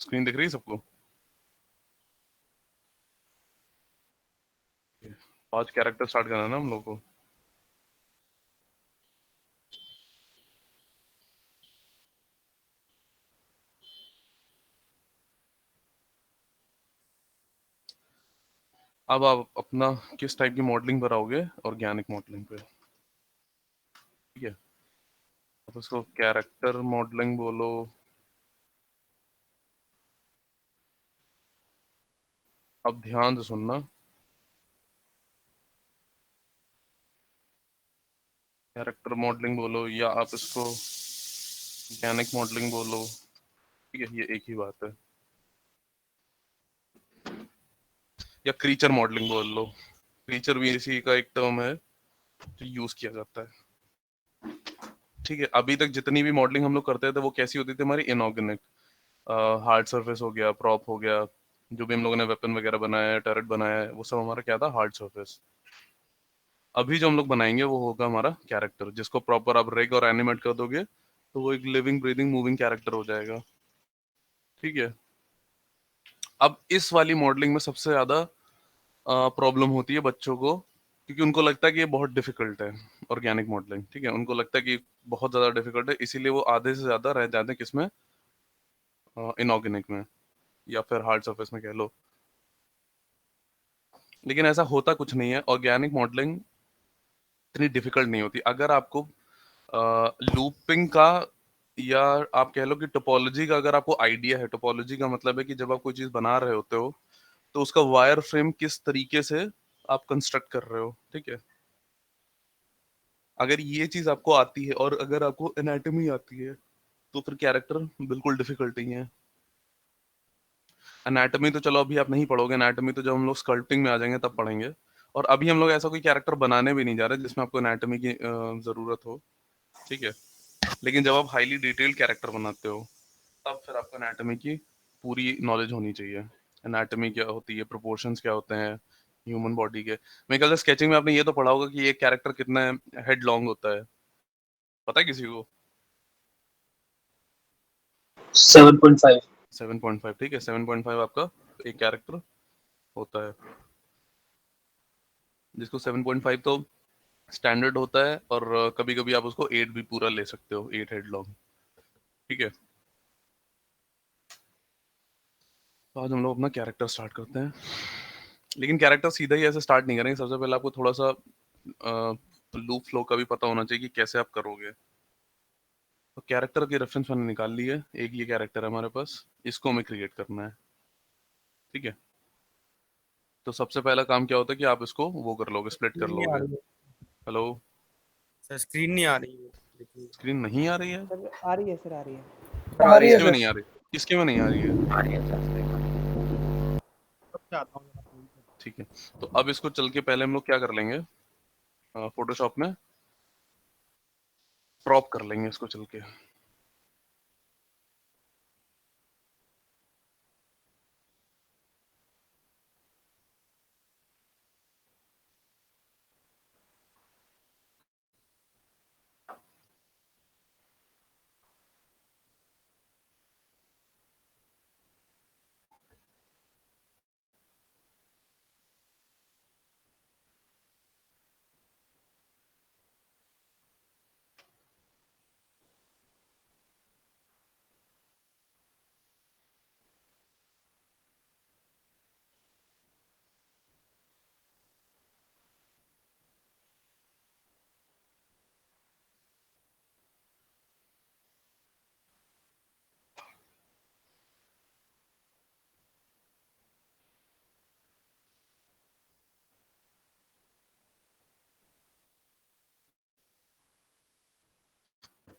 Screen दिख रही है सबको? आज कैरेक्टर स्टार्ट करना है ना हम लोग को। अब आप अपना किस टाइप की मॉडलिंग पर आओगे? ऑर्गेनिक मॉडलिंग पे। ठीक है, अब उसको कैरेक्टर मॉडलिंग बोलो। अब ध्यान से सुनना। कैरेक्टर मॉडलिंग बोलो या आप इसको ऑर्गेनिक मॉडलिंग बोलो। ठीक है, ये एक ही बात है। या क्रीचर मॉडलिंग बोल लो। क्रीचर भी इसी का एक टर्म है जो यूज किया जाता है। ठीक है, अभी तक जितनी भी मॉडलिंग हम लोग करते थे वो कैसी होती थी? हमारी इनऑर्गेनिक। हार्ड सरफेस हो गया, प्रॉप हो गया, जो भी हम लोगों ने वेपन वगैरह बनाया है, टर्रेट बनाया है, वो सब हमारा क्या था? Hard surface. अभी जो हम लोग बनाएंगे वो होगा हमारा कैरेक्टर, जिसको प्रॉपर आप रेग और एनिमेट कर दोगे तो वो एक लिविंग ब्रीदिंग मूविंग कैरेक्टर हो जाएगा। ठीक है, अब इस वाली मॉडलिंग में सबसे ज्यादा प्रॉब्लम होती है बच्चों को, क्योंकि उनको लगता है कि ये बहुत डिफिकल्ट है। ऑर्गेनिक मॉडलिंग, ठीक है, उनको लगता है कि बहुत ज्यादा डिफिकल्ट है, इसीलिए वो आधे से ज्यादा रह जाते हैं किसमें? इनऑर्गेनिक में, या फिर हार्ड सरफेस में कह लो। लेकिन ऐसा होता कुछ नहीं है, ऑर्गेनिक मॉडलिंग इतनी डिफिकल्ट नहीं होती अगर आपको लूपिंग का, या आप कह लो कि टोपोलॉजी का अगर आपको आइडिया है। टोपोलॉजी का मतलब है कि जब आप कोई चीज बना रहे होते हो तो उसका वायर फ्रेम किस तरीके से आप कंस्ट्रक्ट कर रहे हो। ठीक है, अगर ये चीज आपको आती है और अगर आपको एनाटॉमी आती है तो फिर कैरेक्टर बिल्कुल डिफिकल्ट ही है। एनाटॉमी तो चलो अभी आप नहीं पढ़ोगे, एनाटॉमी तो जब हम लोग स्कल्पटिंग में आ जाएंगे तब पढ़ेंगे। और अभी हम लोग ऐसा कोई कैरेक्टर बनाने भी नहीं जा रहे जिसमें आपको एनाटॉमी की जरूरत हो। ठीक है, लेकिन जब आप हाईली डिटेल्ड कैरेक्टर बनाते हो तब फिर आपको एनाटॉमी की पूरी नॉलेज होनी चाहिए। एनाटॉमी क्या होती है, प्रोपोर्शंस क्या होते हैं ह्यूमन बॉडी के। मेरे ख्याल से स्केचिंग में आपने ये तो पढ़ा होगा कि एक कैरेक्टर कितना हेड लॉन्ग होता है, पता है किसी को? 7.5। 7.5, ठीक है, 7.5 आपका एक कैरेक्टर होता है, जिसको 7.5 तो स्टैंडर्ड होता है। और कभी कभी आप उसको 8 भी पूरा ले सकते हो, 8 हेड लॉन्ग। ठीक है, तो आज हम लोग अपना कैरेक्टर स्टार्ट करते हैं। लेकिन कैरेक्टर सीधा ही ऐसे स्टार्ट नहीं करेंगे, सबसे पहले आपको थोड़ा सा लूप फ्लो का भी पता होना चाहिए कि कैसे आप करोगे। तो कैरेक्टर की रेफरेंस मैंने निकाल ली है, एक ये कैरेक्टर है हमारे पास, इसको हमें क्रिएट करना है। ठीक है, तो सबसे पहला काम क्या होता है कि आप इसको वो कर लोगे, स्प्लिट कर स्क्रीन नहीं आ लोगे। रही है हेलो? सर, स्क्रीन नहीं आ रही है देखिए। स्क्रीन नहीं आ रही है? सर आ रही है, सर आ रही है। आ रही है किसके में नहीं आ सर। रही? किसके में नहीं आ रही है? आ रही है सर। अब क्या आता हूँ जरा फोन पे। ठीक है, तो अब इसको चल के पहले हम लोग क्या कर लेंगे, फोटोशॉप में क्रॉप कर लेंगे इसको चल के।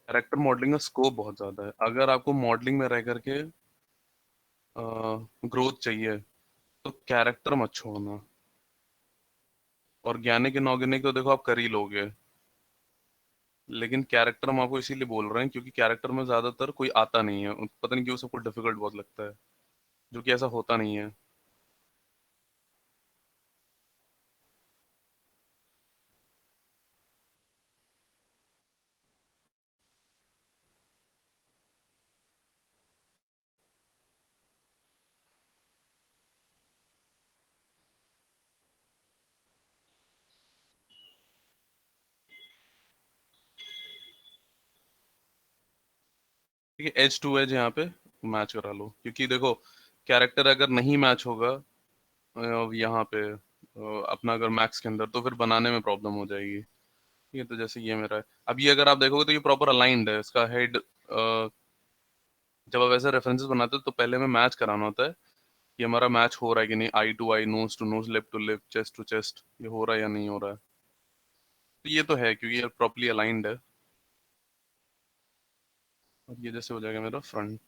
कैरेक्टर मॉडलिंग का स्कोप बहुत ज्यादा है। अगर आपको मॉडलिंग में रह करके ग्रोथ चाहिए तो कैरेक्टर मत छोड़ना। ऑर्गेनिक इनऑर्गेनिक तो देखो आप कर ही लोगे, लेकिन कैरेक्टर हम आपको इसीलिए बोल रहे हैं क्योंकि कैरेक्टर में ज्यादातर कोई आता नहीं है, पता नहीं क्यों सबको डिफिकल्ट बहुत लगता है, जो कि ऐसा होता नहीं है। ठीक है, एज टू एज यहाँ पे मैच करा लो, क्योंकि देखो कैरेक्टर अगर नहीं मैच होगा यहाँ पे अपना अगर मैक्स के अंदर, तो फिर बनाने में प्रॉब्लम हो जाएगी। ठीक है, तो जैसे ये मेरा है, अब ये अगर आप देखोगे तो ये प्रॉपर अलाइंड है, इसका हेड जब आप ऐसे रेफरेंसेस बनाते हो तो पहले में मैच कराना होता है कि हमारा मैच हो रहा है कि नहीं, eye to eye, nose to nose, lip to lip, chest to chest, ये हो रहा है या नहीं हो रहा है। तो ये तो है क्योंकि ये प्रॉपर्ली अलाइंड है। और ये जैसे हो जाएगा मेरा फ्रंट।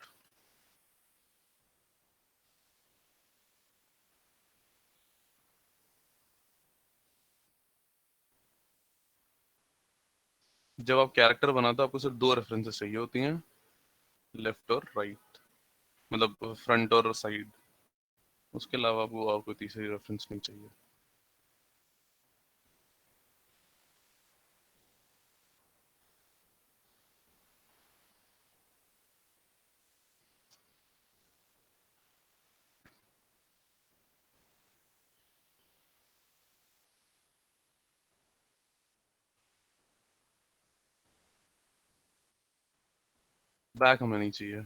जब आप कैरेक्टर बनाते हो आपको सिर्फ दो रेफरेंसेस चाहिए होती हैं, लेफ्ट और राइट, मतलब फ्रंट और साइड। उसके अलावा आपको और कोई तीसरी रेफरेंस नहीं चाहिए। बैक हमें नहीं चाहिए।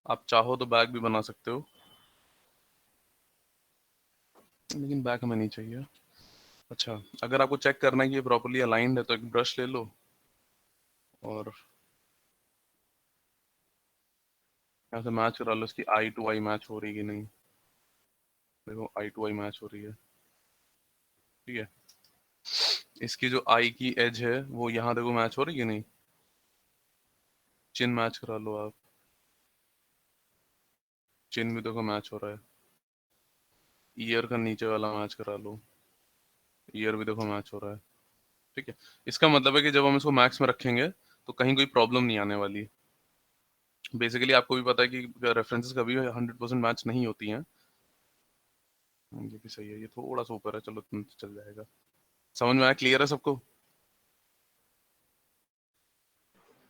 आप चाहो तो बैक भी बना सकते हो, लेकिन बैक हमें नहीं चाहिए। अच्छा, अगर आपको चेक करना है कि ये प्रॉपर्ली अलाइंड है तो एक ब्रश ले लो और यहाँ से मैच करा लो इसकी आई टू आई मैच हो रही है कि नहीं। देखो आई टू आई मैच हो रही है। ठीक है, इसकी जो आई की एज है वो यहाँ देखो मैच हो रही है कि नहीं। चिन मैच करा लो आप, चिन भी देखो मैच हो रहा है। ईयर का नीचे वाला मैच करा लो, ईयर भी देखो मैच हो रहा है। ठीक है, इसका मतलब है कि जब हम इसको मैक्स में रखेंगे तो कहीं कोई प्रॉब्लम नहीं आने वाली। बेसिकली आपको भी पता है कि रेफरेंसेस कभी 100% मैच नहीं होती हैं। ये भी सही है, ये थोड़ा सा ऊपर है, चलो चल जाएगा। समझ में आया, क्लियर है सबको?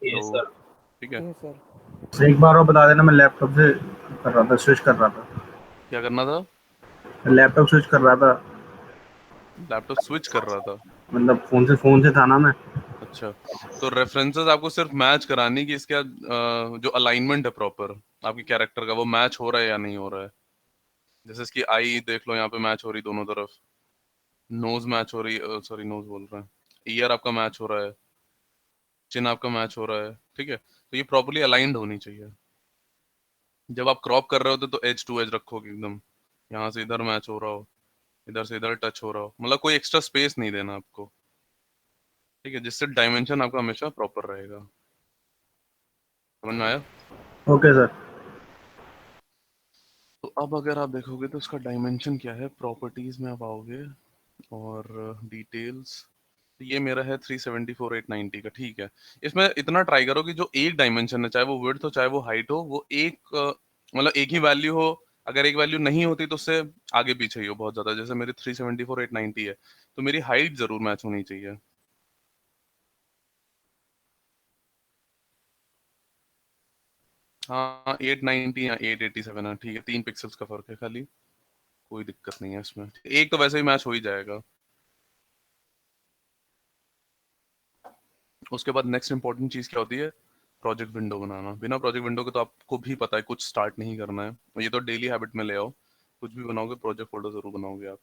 यस तो सर। ठीक है, यस सर। एक बार और बता देना, मैं लैपटॉप से कर रहा था, स्विच कर रहा था। क्या करना था? लैपटॉप स्विच कर रहा था, लैपटॉप स्विच कर रहा था? मतलब फोन से था ना मैं। अच्छा, तो रेफरेंसेस आपको सिर्फ मैच करानी कि इसका जो अलाइनमेंट है प्रॉपर आपके कैरेक्टर का, वो मैच हो रहा है या नहीं हो रहा है। जैसे इसकी आई देख लो, यहाँ पे मैच हो रही दोनों तरफ, नोज मैच हो रही, सॉरी नोज बोल रहा है, ईयर आपका मैच हो रहा है, चिन आपका मैच हो रहा है। ठीक है, तो ये प्रॉपर्ली अलाइंड होनी चाहिए। जब आप क्रॉप कर रहे होते तो एज टू एज रखोगे एकदम, यहाँ से इधर मैच हो रहा हो, इधर से इधर टच हो रहा हो, मतलब कोई एक्स्ट्रा स्पेस नहीं देना आपको। ठीक है, जिससे डायमेंशन आपका हमेशा प्रॉपर रहेगा। समझ में आया? Okay sir. तो अब अगर आप देखोगे तो इसका डायमेंशन क्या है, प्रॉपर्टीज में आप आओगे और डिटेल्स, ये मेरा है 374,890 का। ठीक है, इसमें इतना ट्राई करो कि जो एक डायमेंशन है, चाहे वो विड्थ हो चाहे वो हाइट हो, वो एक मतलब एक ही वैल्यू हो। अगर एक वैल्यू नहीं होती तो उससे आगे पीछे ही हो बहुत ज्यादा। जैसे मेरी 374,890 है तो मेरी हाइट जरूर मैच होनी चाहिए। हाँ, 890 या 887 है, ठीक है, 3 पिक्सल्स का फर्क है खाली, कोई दिक्कत नहीं है इसमें। एक तो वैसे ही मैच हो ही जाएगा। उसके बाद नेक्स्ट इंपॉर्टेंट चीज क्या होती है, प्रोजेक्ट विंडो बनाना। बिना प्रोजेक्ट विंडो के तो आपको भी पता है कुछ स्टार्ट नहीं करना है, ये तो डेली हैबिट में ले आओ। कुछ भी बनाओगे प्रोजेक्ट फोल्डर जरूर बनाओगे आप।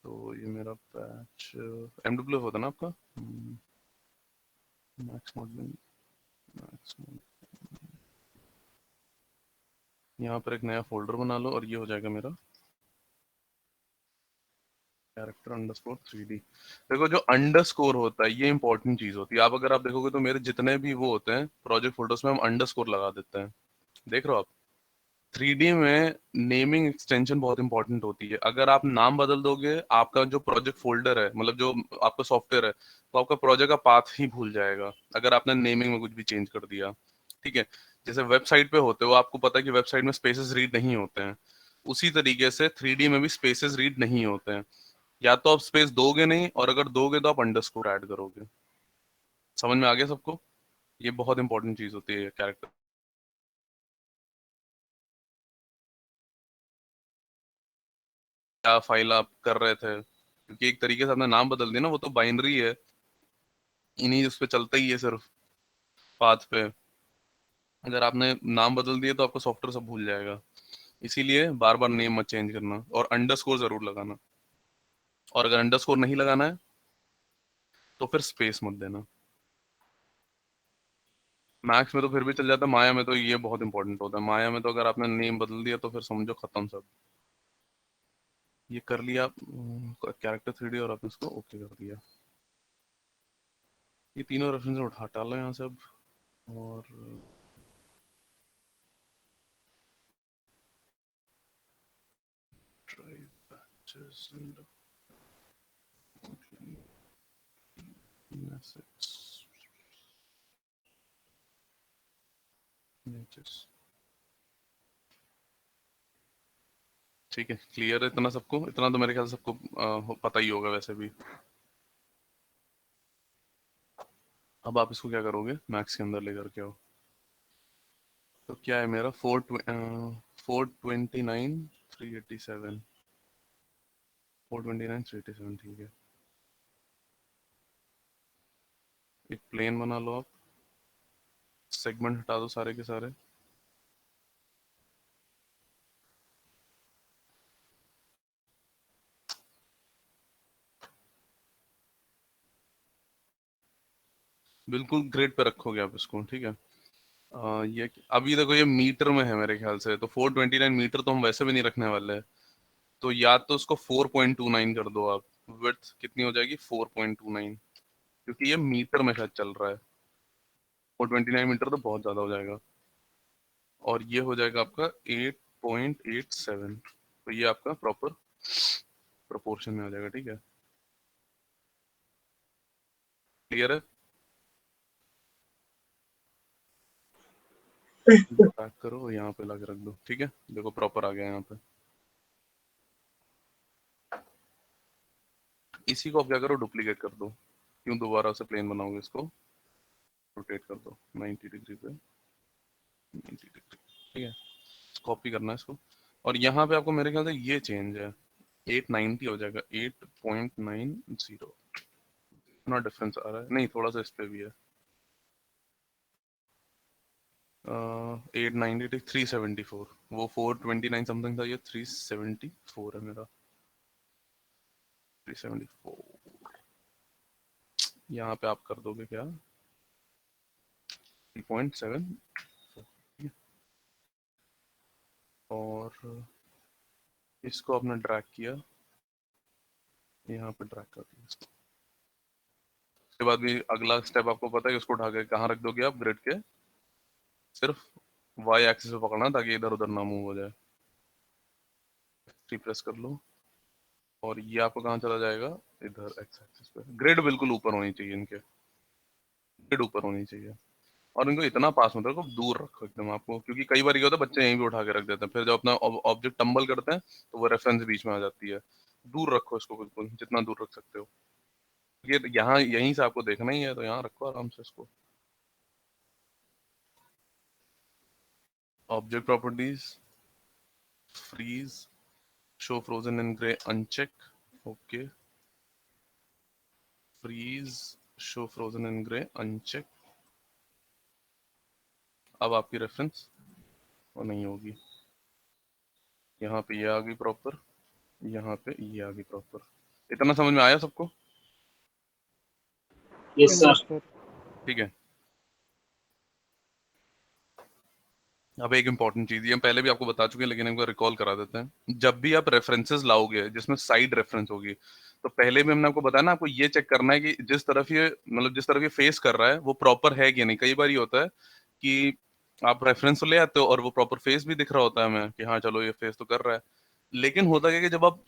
तो ये मेरा पैच MW होता है ना आपका, मैक्स मॉडलिंग, मैक्स। यहाँ पर एक नया फोल्डर बना लो और ये हो जाएगा मेरा कैरेक्टर अंडरस्कोर 3D। देखो जो अंडरस्कोर होता है ये इंपॉर्टेंट चीज होती है। आप अगर आप देखोगे तो मेरे जितने भी वो होते हैं प्रोजेक्ट फोल्डर्स में हम अंडरस्कोर लगा देते हैं। देख रहे हो आप, 3D में नेमिंग एक्सटेंशन बहुत इंपॉर्टेंट होती है। अगर आप नाम बदल दोगे आपका जो प्रोजेक्ट फोल्डर है, मतलब जो आपका सॉफ्टवेयर है, तो आपका प्रोजेक्ट का पाथ ही भूल जाएगा अगर आपने नेमिंग में कुछ भी चेंज कर दिया। ठीक है, जैसे वेबसाइट पे होते हो, आपको पता है कि वेबसाइट में स्पेसेस रीड नहीं होते हैं, उसी तरीके से 3D में भी स्पेसेस रीड नहीं होते हैं। या तो आप स्पेस दोगे नहीं, और अगर दोगे तो आप अंडरस्कोर ऐड करोगे। समझ में आ गया सबको? ये बहुत इंपॉर्टेंट चीज होती है कैरेक्टर। क्या फाइल आप कर रहे थे, क्योंकि एक तरीके से आपने नाम बदल दिया ना, वो तो बाइनरी है, इन्हीं उस पर चलता ही है सिर्फ। पाथ पे। अगर आपने नाम बदल दिया तो आपका सॉफ्टवेयर सब भूल जाएगा, इसीलिए बार बार नेम मत चेंज करना, और अंडरस्कोर जरूर लगाना। और अगर अंडरस्कोर नहीं लगाना है तो फिर स्पेस मत देना। मैक्स में तो फिर भी चल जाता है, माया में तो ये बहुत इंपॉर्टेंट होता है। माया में तो अगर आपने नेम बदल दिया तो फिर समझो खत्म सब। ये कर लिया कैरेक्टर 3D, और आपने इसको ओके कर दिया। ये तीनों रेफरेंस हटा लो यहाँ से अब। और ड्राइव पैचेस एंड मैसेज। ठीक है, क्लियर है इतना सबको? इतना तो मेरे ख्याल से सबको पता ही होगा वैसे भी। अब आप इसको क्या करोगे, मैक्स के अंदर लेकर के आओ। तो क्या है मेरा 429 387, 429 387, ठीक है। एक प्लेन बना लो आप, सेगमेंट हटा दो सारे के सारे। बिल्कुल ग्रिड पे रखोगे आप इसको, ठीक है। ये अभी देखो ये मीटर में है मेरे ख्याल से, तो 429 मीटर तो हम वैसे भी नहीं रखने वाले हैं। तो या तो उसको 4.29 कर दो आप। विड्थ कितनी हो जाएगी, 4.29, क्योंकि ये मीटर में शायद चल रहा है। 429 मीटर तो बहुत ज्यादा हो जाएगा। और ये हो जाएगा आपका 8.87। तो ये आपका प्रॉपर प्रोपोर्शन में आ जाएगा, ठीक है। क्लियर है? पैक करो, यहाँ पे ला के रख दो, ठीक है। देखो प्रॉपर आ गया यहाँ पे। इसी को आप क्या करो, डुप्लीकेट कर दो। क्यों दोबारा से प्लेन बनाओगे, इसको रोटेट कर दो 90 डिग्री पे, 90 डिग्री, ठीक है। कॉपी करना है इसको। और यहाँ पे आपको मेरे ख्याल से ये चेंज है, 890 हो जाएगा 8.90। इतना डिफरेंस आ रहा है, नहीं थोड़ा सा इस पे भी है। 890 374, वो 429 समथिंग था, ये 374 है मेरा। 374 यहाँ पे आप कर दोगे क्या, 3.7। और इसको आपने ड्रैग किया, यहाँ पे ड्रैग कर दिया इसको। उसके बाद भी अगला स्टेप आपको पता है, उसको उठा के कहाँ रख दोगे आप, ग्रिड के सिर्फ वाई एक्सिस पे पकड़ना, ताकि इधर उधर ना मूव हो जाए। प्रेस कर लो, और ये आपको कहाँ चला जाएगा, इधर एक्स एक्सिस पे। ग्रिड बिल्कुल ऊपर होनी चाहिए इनके, ग्रिड ऊपर होनी चाहिए। और इनको इतना पास मत रखो, दूर रखो एकदम आपको, क्योंकि कई बार ये होता है बच्चे यहीं पे उठा के रख देते हैं, फिर जब अपना ऑब्जेक्ट टम्बल करते हैं तो वो रेफरेंस बीच में आ जाती है। दूर रखो इसको, बिल्कुल जितना दूर रख सकते हो। ये यहाँ यहीं से आपको देखना ही है, तो यहाँ रखो आराम से इसको। Object properties, freeze, show frozen in grey uncheck, okay. Freeze, show frozen in grey uncheck. अब आपकी रेफरेंस वो नहीं होगी, यहाँ पे ये आ गई प्रॉपर, यहाँ पे ये आ गई प्रॉपर। इतना समझ में आया सबको? Yes sir. ठीक है। अब एक इंपॉर्टेंट चीज, ये हम पहले भी आपको बता चुके हैं, लेकिन एक बार रिकॉल करा देते हैं। जब भी आप रेफरेंसेस लाओगे जिसमें साइड रेफरेंस होगी, तो पहले भी हमने आपको बताया ना, आपको ये चेक करना है कि जिस तरफ ये मतलब जिस तरफ ये फेस कर रहा है वो प्रॉपर है कि नहीं। कई बार ये होता है कि आप रेफरेंस ले आते हो और वो प्रॉपर फेस भी दिख रहा होता है हमें कि हाँ चलो ये फेस तो कर रहा है, लेकिन होता क्या है कि जब आप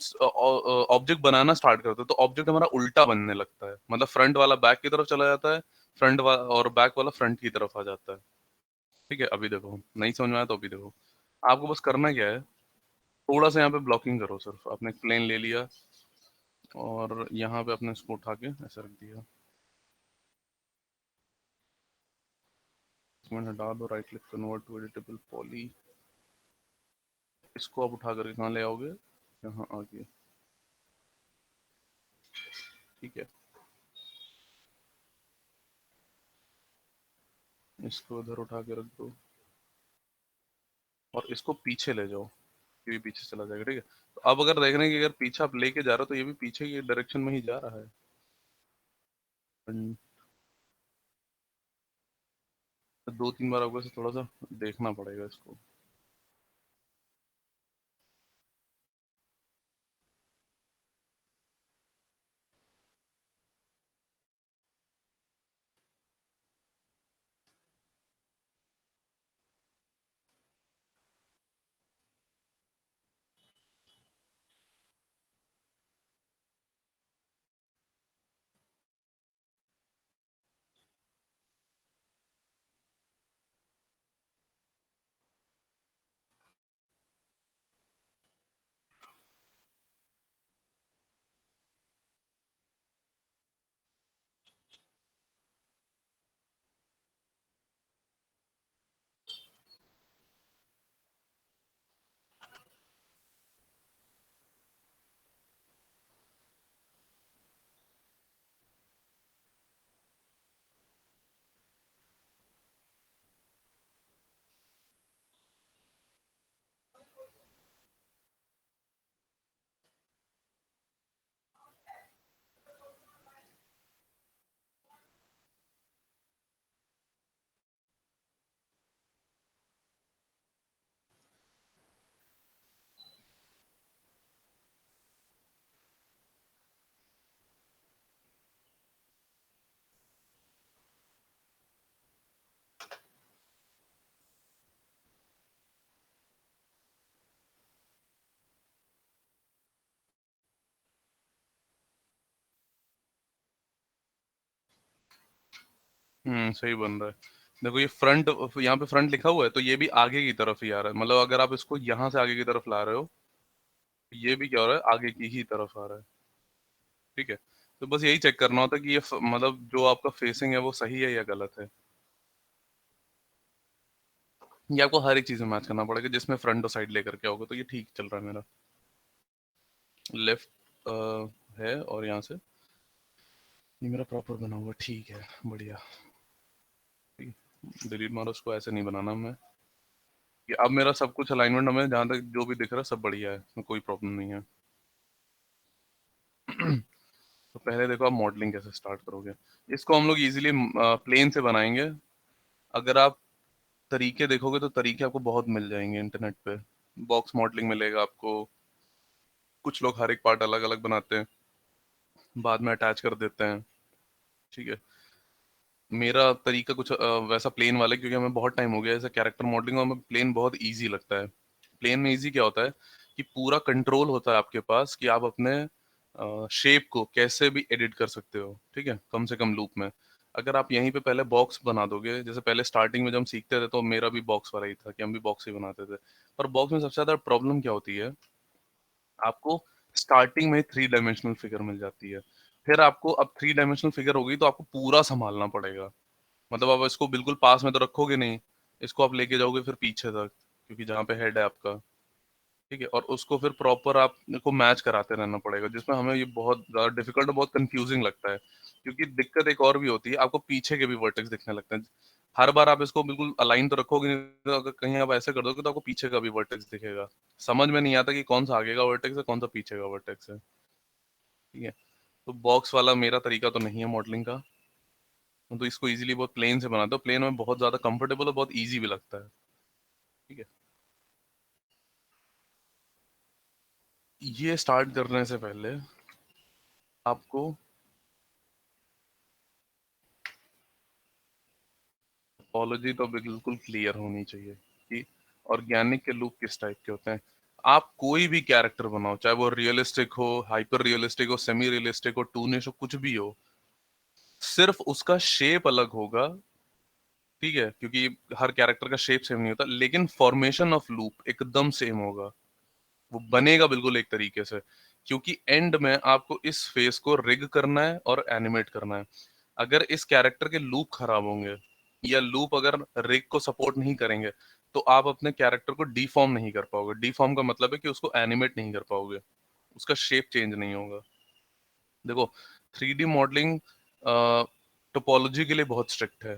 ऑब्जेक्ट बनाना स्टार्ट करते हो तो ऑब्जेक्ट हमारा उल्टा बनने लगता है, मतलब फ्रंट वाला बैक की तरफ चला जाता है, फ्रंट वाला और बैक वाला फ्रंट की तरफ आ जाता है। ठीक है, अभी देखो नहीं समझ में आया तो अभी देखो। आपको बस करना क्या है, थोड़ा सा यहाँ पे ब्लॉकिंग करो, सिर्फ आपने एक प्लेन ले लिया और यहाँ पे अपने इसको उठा के ऐसा रख दिया, इसमें हटा दो, right click, convert to editable poly. इसको आप उठा करके कहाँ ले आओगे, यहाँ आगे, ठीक है। इसको इधर उठा के रख दो और इसको पीछे ले जाओ, ये भी पीछे चला जाएगा। ठीक है, तो अब अगर देख रहे हैं कि अगर पीछे आप लेके जा रहे हो तो ये भी पीछे की डायरेक्शन में ही जा रहा है। तो 2-3 बार आपको इसे थोड़ा सा देखना पड़ेगा इसको। सही बन रहा है। देखो ये फ्रंट, यहाँ पे फ्रंट लिखा हुआ है तो ये भी आगे की तरफ ही आ रहा है। मतलब अगर आप इसको यहाँ से आगे की तरफ ला रहे हो, ये भी क्या हो रहा है, आगे की ही तरफ आ रहा है। ठीक है, तो बस यही चेक करना होता है कि ये मतलब जो आपका फेसिंग है वो सही है या गलत है। ये आपको हर एक चीज में मैच करना पड़ेगा, जिसमें फ्रंट और साइड लेकर के आओगे तो ये ठीक चल रहा है मेरा। लेफ्ट है और यहाँ से ये मेरा प्रॉपर बना हुआ, ठीक है, बढ़िया। डिलीट मारो उसको, ऐसे नहीं बनाना मैं। ये अब मेरा सब कुछ अलाइनमेंट हमें जहाँ तक जो भी दिख रहा है सब बढ़िया है, इसमें कोई प्रॉब्लम नहीं है। तो पहले देखो आप मॉडलिंग कैसे स्टार्ट करोगे। इसको हम लोग इजीली प्लेन से बनाएंगे। अगर आप तरीके देखोगे तो तरीके आपको बहुत मिल जाएंगे इंटरनेट पे। बॉक्स मॉडलिंग मिलेगा आपको, कुछ लोग हर एक पार्ट अलग अलग बनाते हैं, बाद में अटैच कर देते हैं। ठीक है, मेरा तरीका कुछ वैसा प्लेन वाला है, क्योंकि हमें बहुत टाइम हो गया ऐसा कैरेक्टर मॉडलिंग, और हमें प्लेन बहुत इजी लगता है। प्लेन में इजी क्या होता है कि पूरा कंट्रोल होता है आपके पास कि आप अपने शेप को कैसे भी एडिट कर सकते हो। ठीक है, कम से कम लूप में। अगर आप यहीं पे पहले बॉक्स बना दोगे, जैसे पहले स्टार्टिंग में जब हम सीखते थे तो मेरा भी बॉक्स वाला ही था कि हम भी बॉक्स ही बनाते थे। पर बॉक्स में सबसे ज्यादा प्रॉब्लम क्या होती है, आपको स्टार्टिंग में 3 डायमेंशनल फिगर मिल जाती है। फिर आपको अब 3 डायमेंशनल फिगर होगी तो आपको पूरा संभालना पड़ेगा। मतलब आप इसको बिल्कुल पास में तो रखोगे नहीं, इसको आप लेके जाओगे फिर पीछे तक, क्योंकि जहाँ पे हेड है आपका। ठीक है, और उसको फिर प्रॉपर आपको मैच कराते रहना पड़ेगा, जिसमें हमें ये बहुत ज्यादा डिफिकल्ट और बहुत कंफ्यूजिंग लगता है। क्योंकि दिक्कत एक और भी होती है, आपको पीछे के भी वर्टेक्स दिखने लगते हैं। हर बार आप इसको बिल्कुल अलाइन तो रखोगे नहीं, तो अगर कहीं आप ऐसे कर दोगे तो आपको पीछे का भी वर्टेक्स दिखेगा। समझ में नहीं आता कि कौन सा आगे का वर्टेक्स है कौन सा पीछे का वर्टेक्स है। ठीक है, तो बॉक्स वाला मेरा तरीका तो नहीं है मॉडलिंग का। तो इसको इजीली बहुत प्लेन से बनाता हूँ, प्लेन में बहुत ज्यादा कंफर्टेबल और बहुत इजी भी लगता है। ठीक है, ये स्टार्ट करने से पहले आपको टोपोलॉजी तो बिल्कुल क्लियर होनी चाहिए कि ऑर्गेनिक के लूप किस टाइप के होते हैं। आप कोई भी कैरेक्टर बनाओ, चाहे वो रियलिस्टिक हो, हाइपर रियलिस्टिक हो, सेमी रियलिस्टिक हो, टूनिश हो, कुछ भी हो, सिर्फ उसका शेप अलग होगा। ठीक है, क्योंकि हर कैरेक्टर का शेप सेम नहीं होता, लेकिन फॉर्मेशन ऑफ लूप एकदम सेम होगा। वो बनेगा बिल्कुल एक तरीके से, क्योंकि एंड में आपको इस फेस को रिग करना है और एनिमेट करना है। अगर इस कैरेक्टर के लूप खराब होंगे या लूप अगर रिग को सपोर्ट नहीं करेंगे, तो आप अपने कैरेक्टर को डिफॉर्म नहीं कर पाओगे। डिफॉर्म का मतलब है कि उसको एनिमेट नहीं कर पाओगे, उसका शेप चेंज नहीं होगा। देखो, 3D मॉडलिंग टोपोलॉजी के लिए बहुत स्ट्रिक्ट है।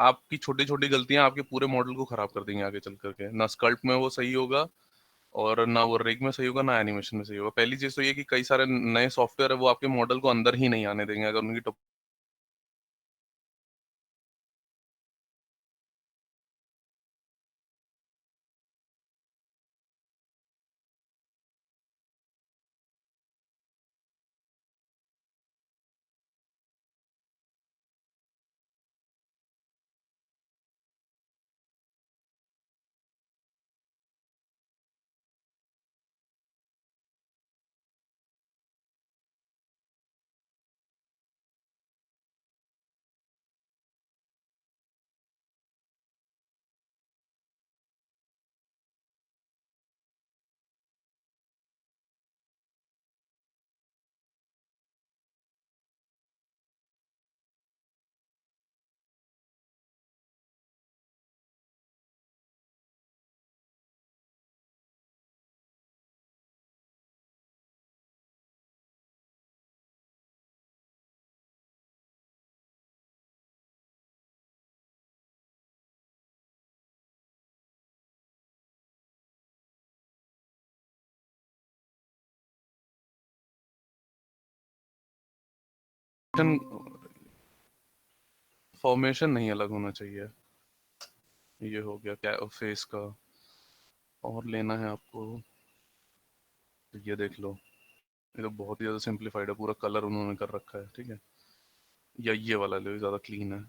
आपकी छोटी छोटी गलतियां आपके पूरे मॉडल को खराब कर देंगे आगे चल करके। ना स्कल्प्ट में वो सही होगा, और ना वो रिग में सही होगा, ना एनिमेशन में सही होगा। पहली चीज तो ये कि कई सारे नए सॉफ्टवेयर है वो आपके मॉडल को अंदर ही नहीं आने देंगे अगर उनकी फॉर्मेशन नहीं अलग होना चाहिए। ये हो गया क्या फेस का। और लेना है आपको तो ये देख लो, ये तो बहुत ही ज्यादा सिंपलीफाइड है, पूरा कलर उन्होंने कर रखा है, ठीक है। या ये वाला ले, ज्यादा क्लीन है।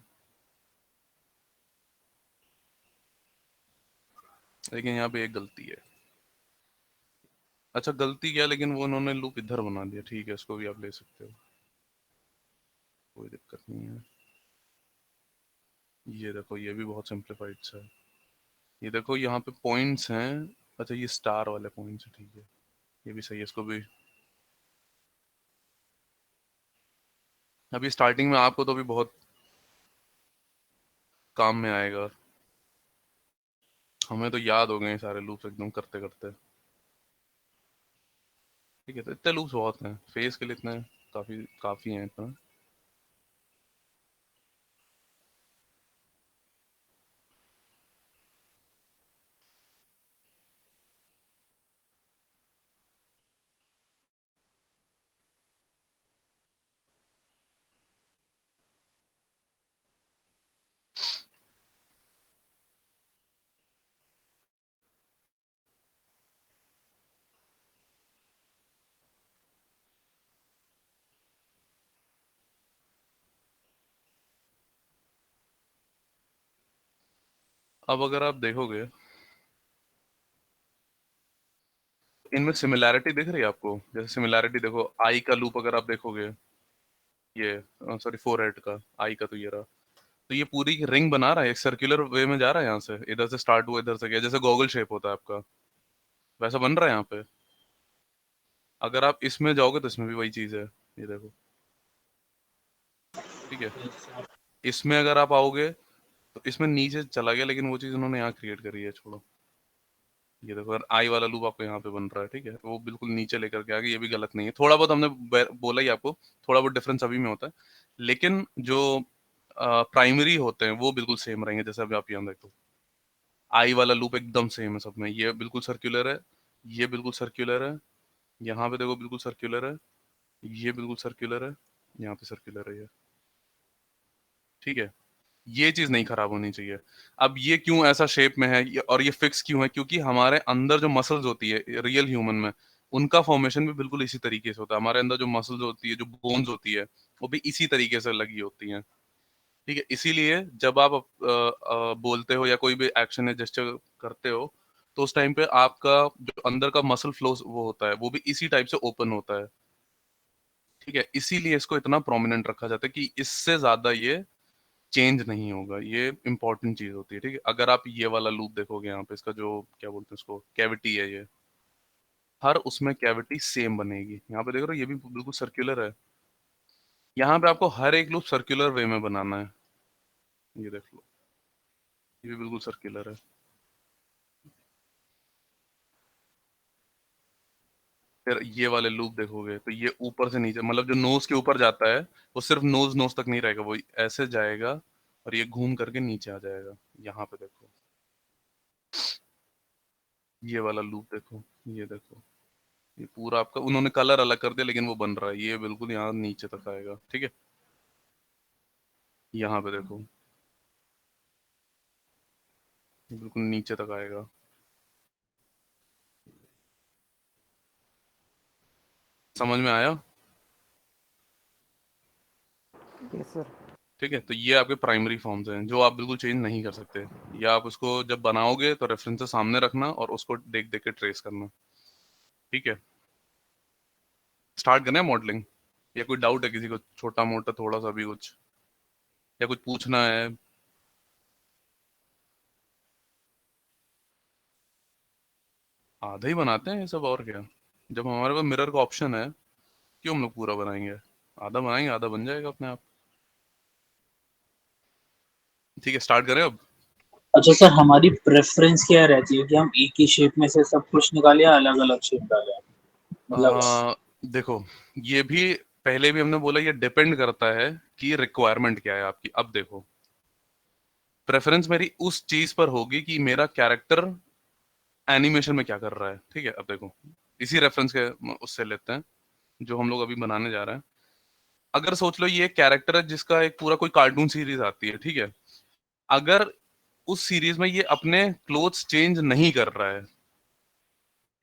लेकिन यहाँ पे एक गलती है। अच्छा गलती क्या, लेकिन वो उन्होंने लूप इधर बना दिया, ठीक है, इसको भी आप ले सकते हो, कोई दिक्कत नहीं है। ये देखो, ये भी बहुत सिंपलीफाइड सा है। ये देखो यहाँ पे पॉइंट्स हैं। अच्छा ये स्टार वाले पॉइंट्स है, ठीक है, ये भी सही है, इसको भी। अभी स्टार्टिंग में आपको तो भी बहुत काम में आएगा। हमें तो याद हो गए सारे लूप्स एकदम करते करते। ठीक है, तो इतने लूप्स बहुत हैं फेस के लिए, इतने काफी काफी हैं इतना। अब अगर आप देखोगे, इनमें सिमिलैरिटी दिख रही है आपको? जैसे सिमिलैरिटी देखो, आई का लूप अगर आप देखोगे, ये सॉरी फोरहेड का, आई का तो ये रहा। तो ये पूरी रिंग बना रहा है, एक सर्कुलर वे में जा रहा है, यहाँ से इधर से स्टार्ट हुआ, इधर से गया, जैसे गॉगल शेप होता है आपका, वैसा बन रहा है यहाँ पे। अगर आप इसमें जाओगे तो इसमें भी वही चीज है, ये देखो, ठीक है। इसमें अगर आप आओगे तो इसमें नीचे चला गया, लेकिन वो चीज उन्होंने यहाँ क्रिएट करी है, छोड़ो। ये देखो, अगर आई वाला लूप आपको यहाँ पे बन रहा है, ठीक है, वो बिल्कुल नीचे लेकर के आगे, ये भी गलत नहीं है। थोड़ा बहुत हमने बोला ही आपको, थोड़ा बहुत डिफरेंस अभी में होता है, लेकिन जो प्राइमरी होते हैं वो बिल्कुल सेम रहेंगे। जैसे अभी आप यहाँ देखो, आई वाला लूप एकदम सेम है सब में, ये बिल्कुल सर्कुलर है, ये बिल्कुल सर्कुलर है, यहाँ पे देखो बिल्कुल सर्कुलर है, ये बिल्कुल सर्कुलर है, यहाँ पे सर्कुलर है ये, ठीक है। ये चीज नहीं खराब होनी चाहिए। अब ये क्यों ऐसा शेप में है और ये फिक्स क्यों है? क्योंकि हमारे अंदर जो मसल्स होती है रियल ह्यूमन में, उनका फॉर्मेशन भी बिल्कुल इसी तरीके से होता है। हमारे अंदर जो मसल्स होती है, जो बोन्स होती है, वो भी इसी तरीके से लगी होती हैं, ठीक है। इसीलिए जब आप बोलते हो या कोई भी एक्शन है जेस्चर करते हो, तो उस टाइम पे आपका जो अंदर का मसल फ्लो वो होता है, वो भी इसी टाइप से ओपन होता है, ठीक है। इसीलिए इसको इतना प्रोमिनेंट रखा जाता है कि इससे ज्यादा ये चेंज नहीं होगा। ये इंपॉर्टेंट चीज होती है, ठीक है। अगर आप ये वाला लूप देखोगे, यहाँ पे इसका जो क्या बोलते हैं उसको, कैविटी है ये, हर उसमें कैविटी सेम बनेगी। यहाँ पे देख रहे हो, ये भी बिल्कुल सर्कुलर है। यहाँ पे आपको हर एक लूप सर्कुलर वे में बनाना है, ये देख लो, ये भी बिल्कुल सर्कुलर है। फिर ये वाले लूप देखोगे तो ये ऊपर से नीचे, मतलब जो नोज के ऊपर जाता है, वो सिर्फ नोज नोज तक नहीं रहेगा, वो ऐसे जाएगा, और ये घूम करके नीचे आ जाएगा। यहाँ पे देखो, ये वाला लूप देखो, ये देखो, ये पूरा आपका उन्होंने कलर अलग कर दिया लेकिन वो बन रहा है, ये बिल्कुल यहाँ नीचे तक आएगा। ठीक है, यहाँ पे देखो, ये बिल्कुल नीचे तक आएगा। समझ में आया? Yes sir. ठीक है, तो ये आपके प्राइमरी फॉर्म्स हैं जो आप बिल्कुल चेंज नहीं कर सकते। या आप उसको जब बनाओगे तो रेफरेंसेस सामने रखना और उसको देख देख के ट्रेस करना। ठीक है, स्टार्ट करना है मॉडलिंग, या कोई डाउट है किसी को, छोटा मोटा थोड़ा सा भी कुछ, या कुछ पूछना है? आधा ही बनाते हैं ये सब, और क्या। जब हमारे पास मिरर का ऑप्शन है, क्यों हम लोग पूरा बनाएंगे? आधा बनाएंगे, आधा बन जाएगा अपने आप। ठीक है, स्टार्ट करें अब। अच्छा सर, हमारी प्रेफरेंस क्या रहती है कि हम एक ही शेप में से सब कुछ निकालें या अलग अलग शेप डालें, मतलब? देखो, ये भी पहले भी हमने बोला, ये डिपेंड करता है कि रिक्वायरमेंट क्या है आपकी। अब देखो, प्रेफरेंस मेरी उस चीज पर होगी कि मेरा कैरेक्टर एनिमेशन में क्या कर रहा है। ठीक है, अब देखो, इसी रेफरेंस के उससे लेते हैं जो हम लोग अभी बनाने जा रहे हैं। अगर सोच लो ये एक कैरेक्टर है जिसका एक पूरा कोई कार्टून सीरीज आती है। ठीक है, अगर उस सीरीज में ये अपने क्लोथ्स चेंज नहीं कर रहा है,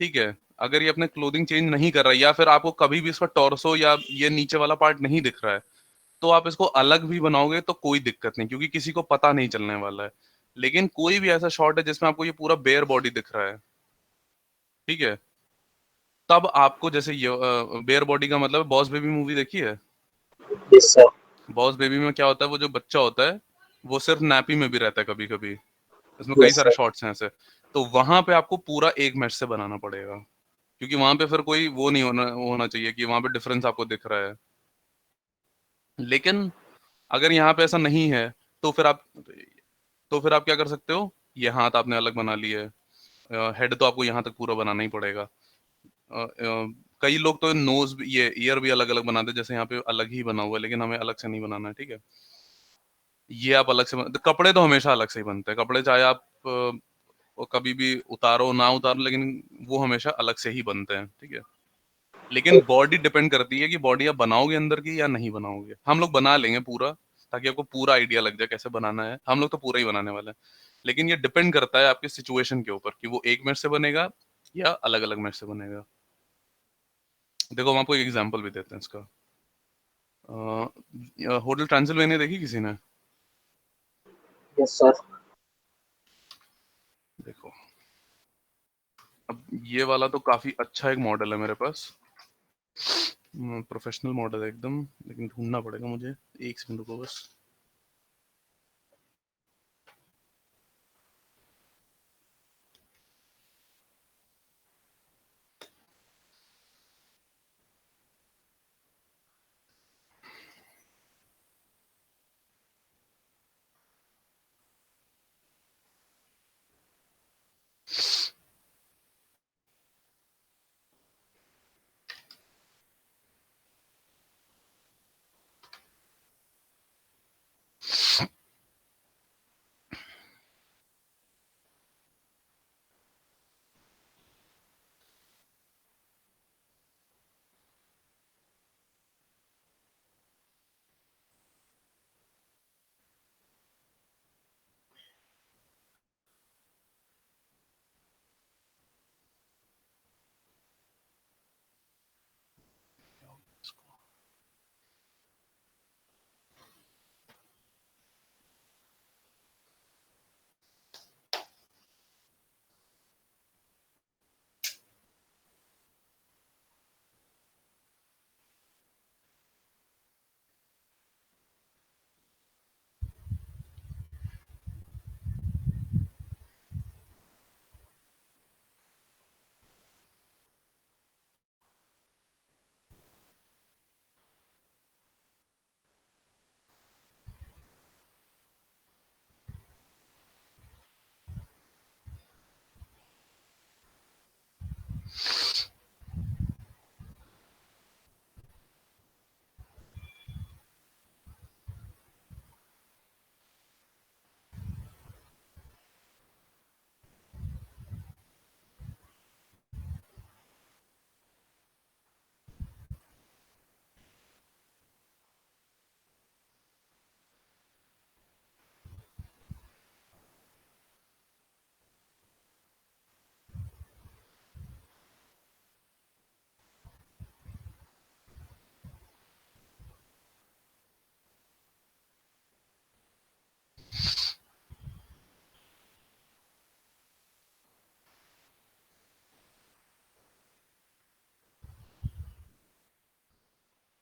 ठीक है, अगर ये अपने क्लोथिंग चेंज नहीं कर रहा है, या फिर आपको कभी भी इसका टॉर्सो या ये नीचे वाला पार्ट नहीं दिख रहा है, तो आप इसको अलग भी बनाओगे तो कोई दिक्कत नहीं, क्योंकि किसी को पता नहीं चलने वाला है। लेकिन कोई भी ऐसा शॉट है जिसमें आपको ये पूरा बेयर बॉडी दिख रहा है, ठीक है, तब आपको, जैसे ये बेयर बॉडी का मतलब, बॉस बेबी मूवी देखी है? Yes sir. बॉस बेबी में क्या होता है, वो जो बच्चा होता है वो सिर्फ नैपी में भी रहता है कभी कभी, इसमें कई यस सारे सर। शॉट्स हैं ऐसे। तो वहां पे आपको पूरा एक मैच से बनाना पड़ेगा, क्योंकि वहां पे फिर कोई वो नहीं होना चाहिए कि वहां पे डिफरेंस आपको दिख रहा है। लेकिन अगर यहाँ पे ऐसा नहीं है, तो फिर आप तो फिर आप क्या कर सकते हो, ये हाथ आपने अलग बना लिए, हेड तो आपको यहाँ तक पूरा बनाना ही पड़ेगा। कई लोग तो नोज भी, ये ईयर भी अलग अलग बनाते हैं, जैसे यहाँ पे अलग ही बना हुआ है, लेकिन हमें अलग से नहीं बनाना है। ठीक है, ये आप अलग से तो कपड़े तो हमेशा अलग से ही बनते हैं, कपड़े चाहे आप वो कभी भी उतारो ना उतारो, लेकिन वो हमेशा अलग से ही बनते हैं। ठीक है, लेकिन बॉडी डिपेंड करती है कि बॉडी आप बनाओगे अंदर की या नहीं बनाओगे। हम लोग बना लेंगे पूरा, ताकि आपको पूरा आइडिया लग जाए कैसे बनाना है। हम लोग तो पूरा ही बनाने वाले हैं, लेकिन ये डिपेंड करता है आपके सिचुएशन के ऊपर कि वो एक मैच से बनेगा या अलग अलग मैच से बनेगा। देखो, हम आपको एक एग्जांपल भी देते हैं इसका। होटल ट्रांसिल्वेनिया देखी किसी ने? Yes sir. देखो, अब ये वाला तो काफी अच्छा एक मॉडल है मेरे पास, प्रोफेशनल मॉडल है एकदम, लेकिन ढूंढना पड़ेगा मुझे, एक सेकंड रुको बस।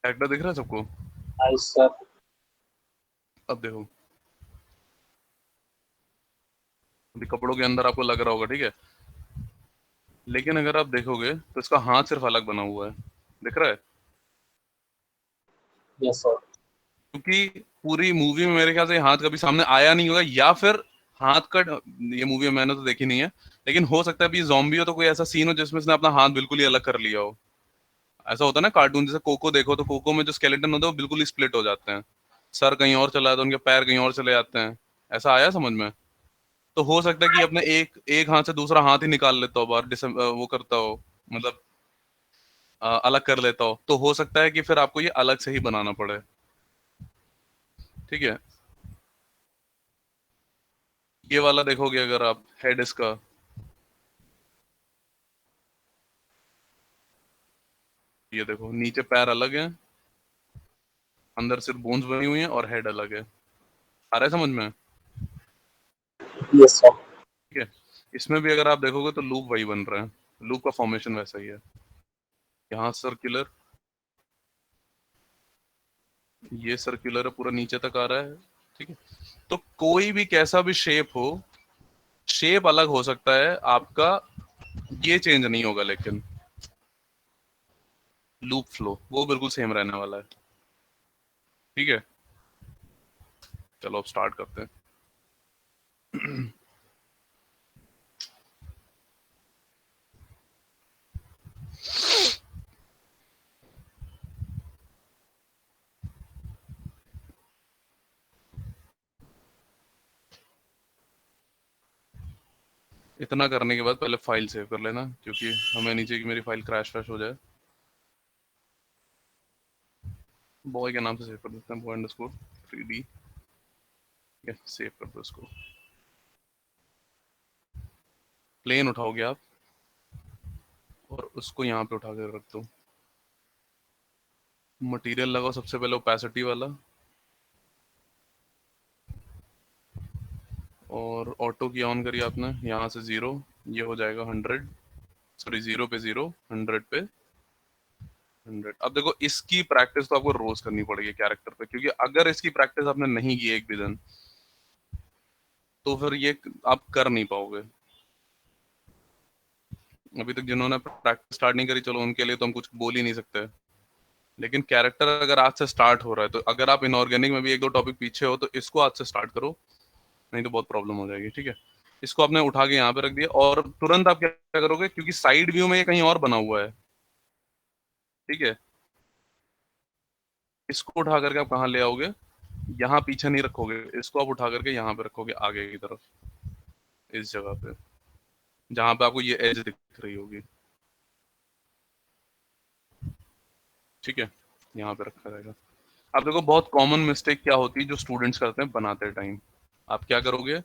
कैरेक्टर दिख रहा है सबको? Nice sir. अब देखो, अभी कपड़ों के अंदर आपको लग रहा होगा, ठीक है, लेकिन अगर आप देखोगे तो इसका हाथ सिर्फ अलग बना हुआ है, दिख रहा है? Yes sir. क्योंकि पूरी मूवी में मेरे ख्याल से ये हाथ कभी सामने आया नहीं होगा, या फिर हाथ का, ये मूवी मैंने तो देखी नहीं है, लेकिन हो सकता है अभी जॉम्बी हो तो कोई ऐसा सीन हो जिसमें इसने अपना हाथ बिल्कुल ही अलग कर लिया हो। ऐसा होता है ना कार्टून, जैसे कोको देखो तो कोको में जो स्केलेटन होता है वो बिल्कुल ही स्प्लिट हो जाते हैं, सर कहीं और चला जाता है, उनके पैर कहीं और चले जाते हैं। ऐसा आया समझ में? तो हो सकता है कि अपने एक एक हाथ से दूसरा हाथ ही निकाल लेता हो बाहर, वो करता हो, मतलब अलग कर लेता हो, तो हो सकता है कि फिर आपको ये अलग से ही बनाना पड़े। ठीक है, ये वाला देखोगे अगर आप, हेड इसका, ये देखो नीचे पैर अलग हैं, अंदर सिर्फ बोन्स बनी हुई हैं और हेड अलग है। आ रहा है समझ में? Yes sir. ठीक है, इसमें भी अगर आप देखोगे तो लूप वही बन रहा है, लूप का फॉर्मेशन वैसा ही है, यहाँ सर्कुलर, ये सर्कुलर है, पूरा नीचे तक आ रहा है। ठीक है, तो कोई भी कैसा भी शेप हो, शेप अलग हो सकता है आपका, ये चेंज नहीं होगा, लेकिन लूप फ्लो वो बिल्कुल सेम रहने वाला है। ठीक है, चलो अब स्टार्ट करते हैं। इतना करने के बाद पहले फाइल सेव कर लेना, क्योंकि हमें नीचे की मेरी फाइल क्रैश वैश हो जाए। बॉय के नाम से सेव कर देते हैं, बॉय अंडरस्कोर 3D। सेव कर दो इसको। प्लेन उठाओगे आप और उसको यहाँ पे उठा कर रख दो। मटेरियल लगाओ सबसे पहले ओपेसिटी वाला, और ऑटो की ऑन करी आपने, यहाँ से 0, ये हो जाएगा 100, सॉरी 0 पे 0, 100 पे 100। अब देखो इसकी प्रैक्टिस तो आपको रोज करनी पड़ेगी कैरेक्टर पे, क्योंकि अगर इसकी प्रैक्टिस आपने नहीं की एक भी दिन, तो फिर ये आप कर नहीं पाओगे। अभी तक जिन्होंने प्रैक्टिस स्टार्ट नहीं करी, चलो उनके लिए तो हम कुछ बोल ही नहीं सकते, लेकिन कैरेक्टर अगर आज से स्टार्ट हो रहा है, तो अगर आप इनऑर्गेनिक में भी एक दो टॉपिक पीछे हो तो इसको आज से स्टार्ट करो, नहीं तो बहुत प्रॉब्लम हो जाएगी। ठीक है, इसको आपने उठा के यहाँ पे रख दिया, और तुरंत आप क्या करोगे, क्योंकि साइड व्यू में ये कहीं और बना हुआ है, ठीक है, इसको उठा करके आप कहाँ ले आओगे, यहाँ पीछे नहीं रखोगे, इसको आप उठा करके यहाँ पे रखोगे आगे की तरफ, इस जगह पे जहाँ पे आपको ये एज दिख रही होगी। ठीक है, यहाँ पे रखा रहेगा। अब देखो बहुत कॉमन मिस्टेक क्या होती है जो स्टूडेंट्स करते हैं बनाते टाइम, आप क्या करोगे,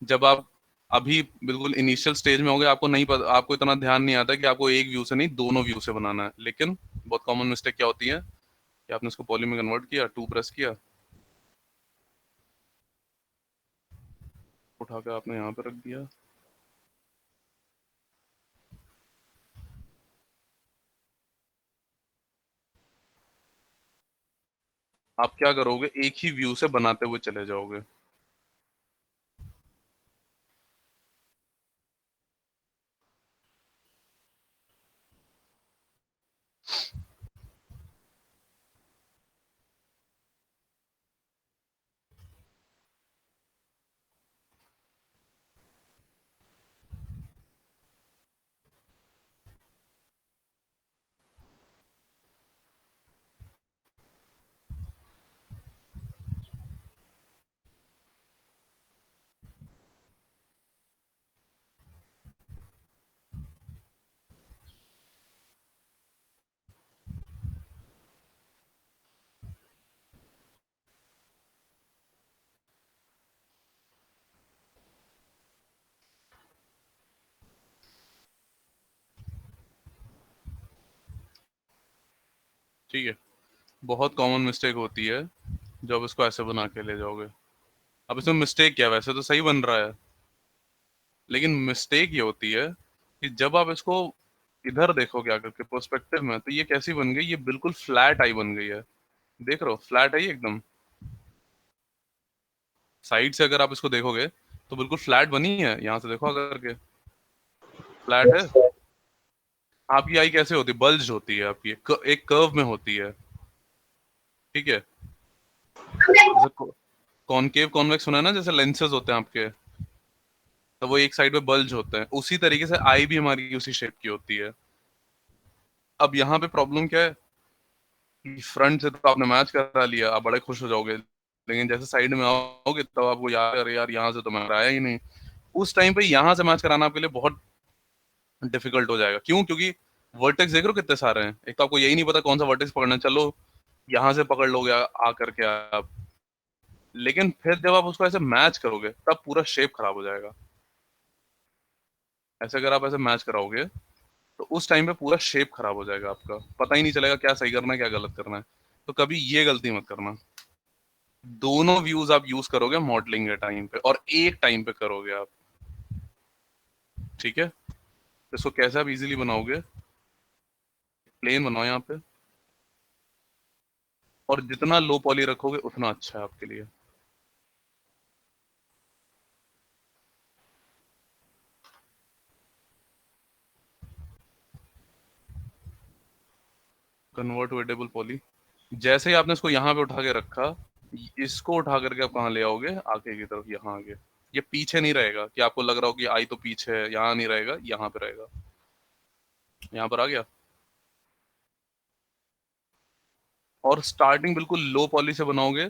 जब आप अभी बिल्कुल इनिशियल स्टेज में होगे, आपको नहीं पता, आपको इतना ध्यान नहीं आता कि आपको एक व्यू से नहीं दोनों व्यू से बनाना है, लेकिन बहुत कॉमन मिस्टेक क्या होती है कि आपने इसको पॉली में कन्वर्ट किया, 2 प्रेस किया, उठा के आपने यहाँ पे रख दिया, आप क्या करोगे, एक ही व्यू से बनाते हुए चले जाओगे। ठीक है, बहुत कॉमन मिस्टेक होती है जब इसको ऐसे बना के ले जाओगे। अब इसमें मिस्टेक क्या है, वैसे तो सही बन रहा है, लेकिन मिस्टेक ये होती है कि जब आप इसको इधर देखो क्या करके पर्सपेक्टिव में, तो ये कैसी बन गई, ये बिल्कुल फ्लैट आई बन गई है। देख रहे हो, फ्लैट आई एकदम। साइड से अगर आप इसको देखोगे तो बिल्कुल फ्लैट बनी है, यहाँ से देखो अगर के फ्लैट है। आपकी आई कैसे होती है, बल्ज होती है आपकी, एक कर्व में होती है, ठीक है। जैसे कॉनकेव कॉन्वेक्स सुना है ना, जैसे लेंसेज होते हैं आपके, तो वो एक साइड में बल्ज होते हैं, उसी तरीके से आई भी हमारी उसी शेप की होती है। अब यहाँ पे प्रॉब्लम क्या है कि फ्रंट से तो आपने मैच करा लिया, आप बड़े खुश हो जाओगे, लेकिन जैसे साइड में आओगे तब आपको याद, अरे यार यहाँ से तो मैच आया ही नहीं। उस टाइम पे यहाँ से मैच कराना आपके लिए बहुत डिफिकल्ट हो जाएगा। क्यों? क्योंकि वर्टेक्स देख रहे हो कितने सारे हैं, एक तो आपको यही नहीं पता कौन सा वर्टेक्स पकड़ना है, चलो यहाँ से पकड़ लोगे आ करके आप, लेकिन फिर जब आप उसको ऐसे मैच करोगे तब पूरा शेप खराब हो जाएगा। ऐसे अगर आप ऐसे मैच कराओगे तो उस टाइम पे पूरा शेप खराब हो जाएगा, आपका पता ही नहीं चलेगा क्या सही करना है क्या गलत करना है। तो कभी ये गलती मत करना। दोनों व्यूज आप यूज करोगे मॉडलिंग के टाइम पे, और एक टाइम पे करोगे आप, ठीक है। तो इसको कैसे आप इजीली बनाओगे, प्लेन बनाओ यहाँ पे, और जितना लो पॉली रखोगे उतना अच्छा है आपके लिए। कन्वर्ट वेटेबल पॉली, जैसे ही आपने इसको यहाँ पे उठा के रखा, इसको उठा करके आप कहाँ ले आओगे, आगे की तरफ, यहाँ आगे। ये पीछे नहीं रहेगा कि आपको लग रहा हो कि आई तो पीछे है, यहाँ नहीं रहेगा, यहाँ पे रहेगा। यहाँ पर आ गया। और स्टार्टिंग बिल्कुल लो पॉली से बनाओगे,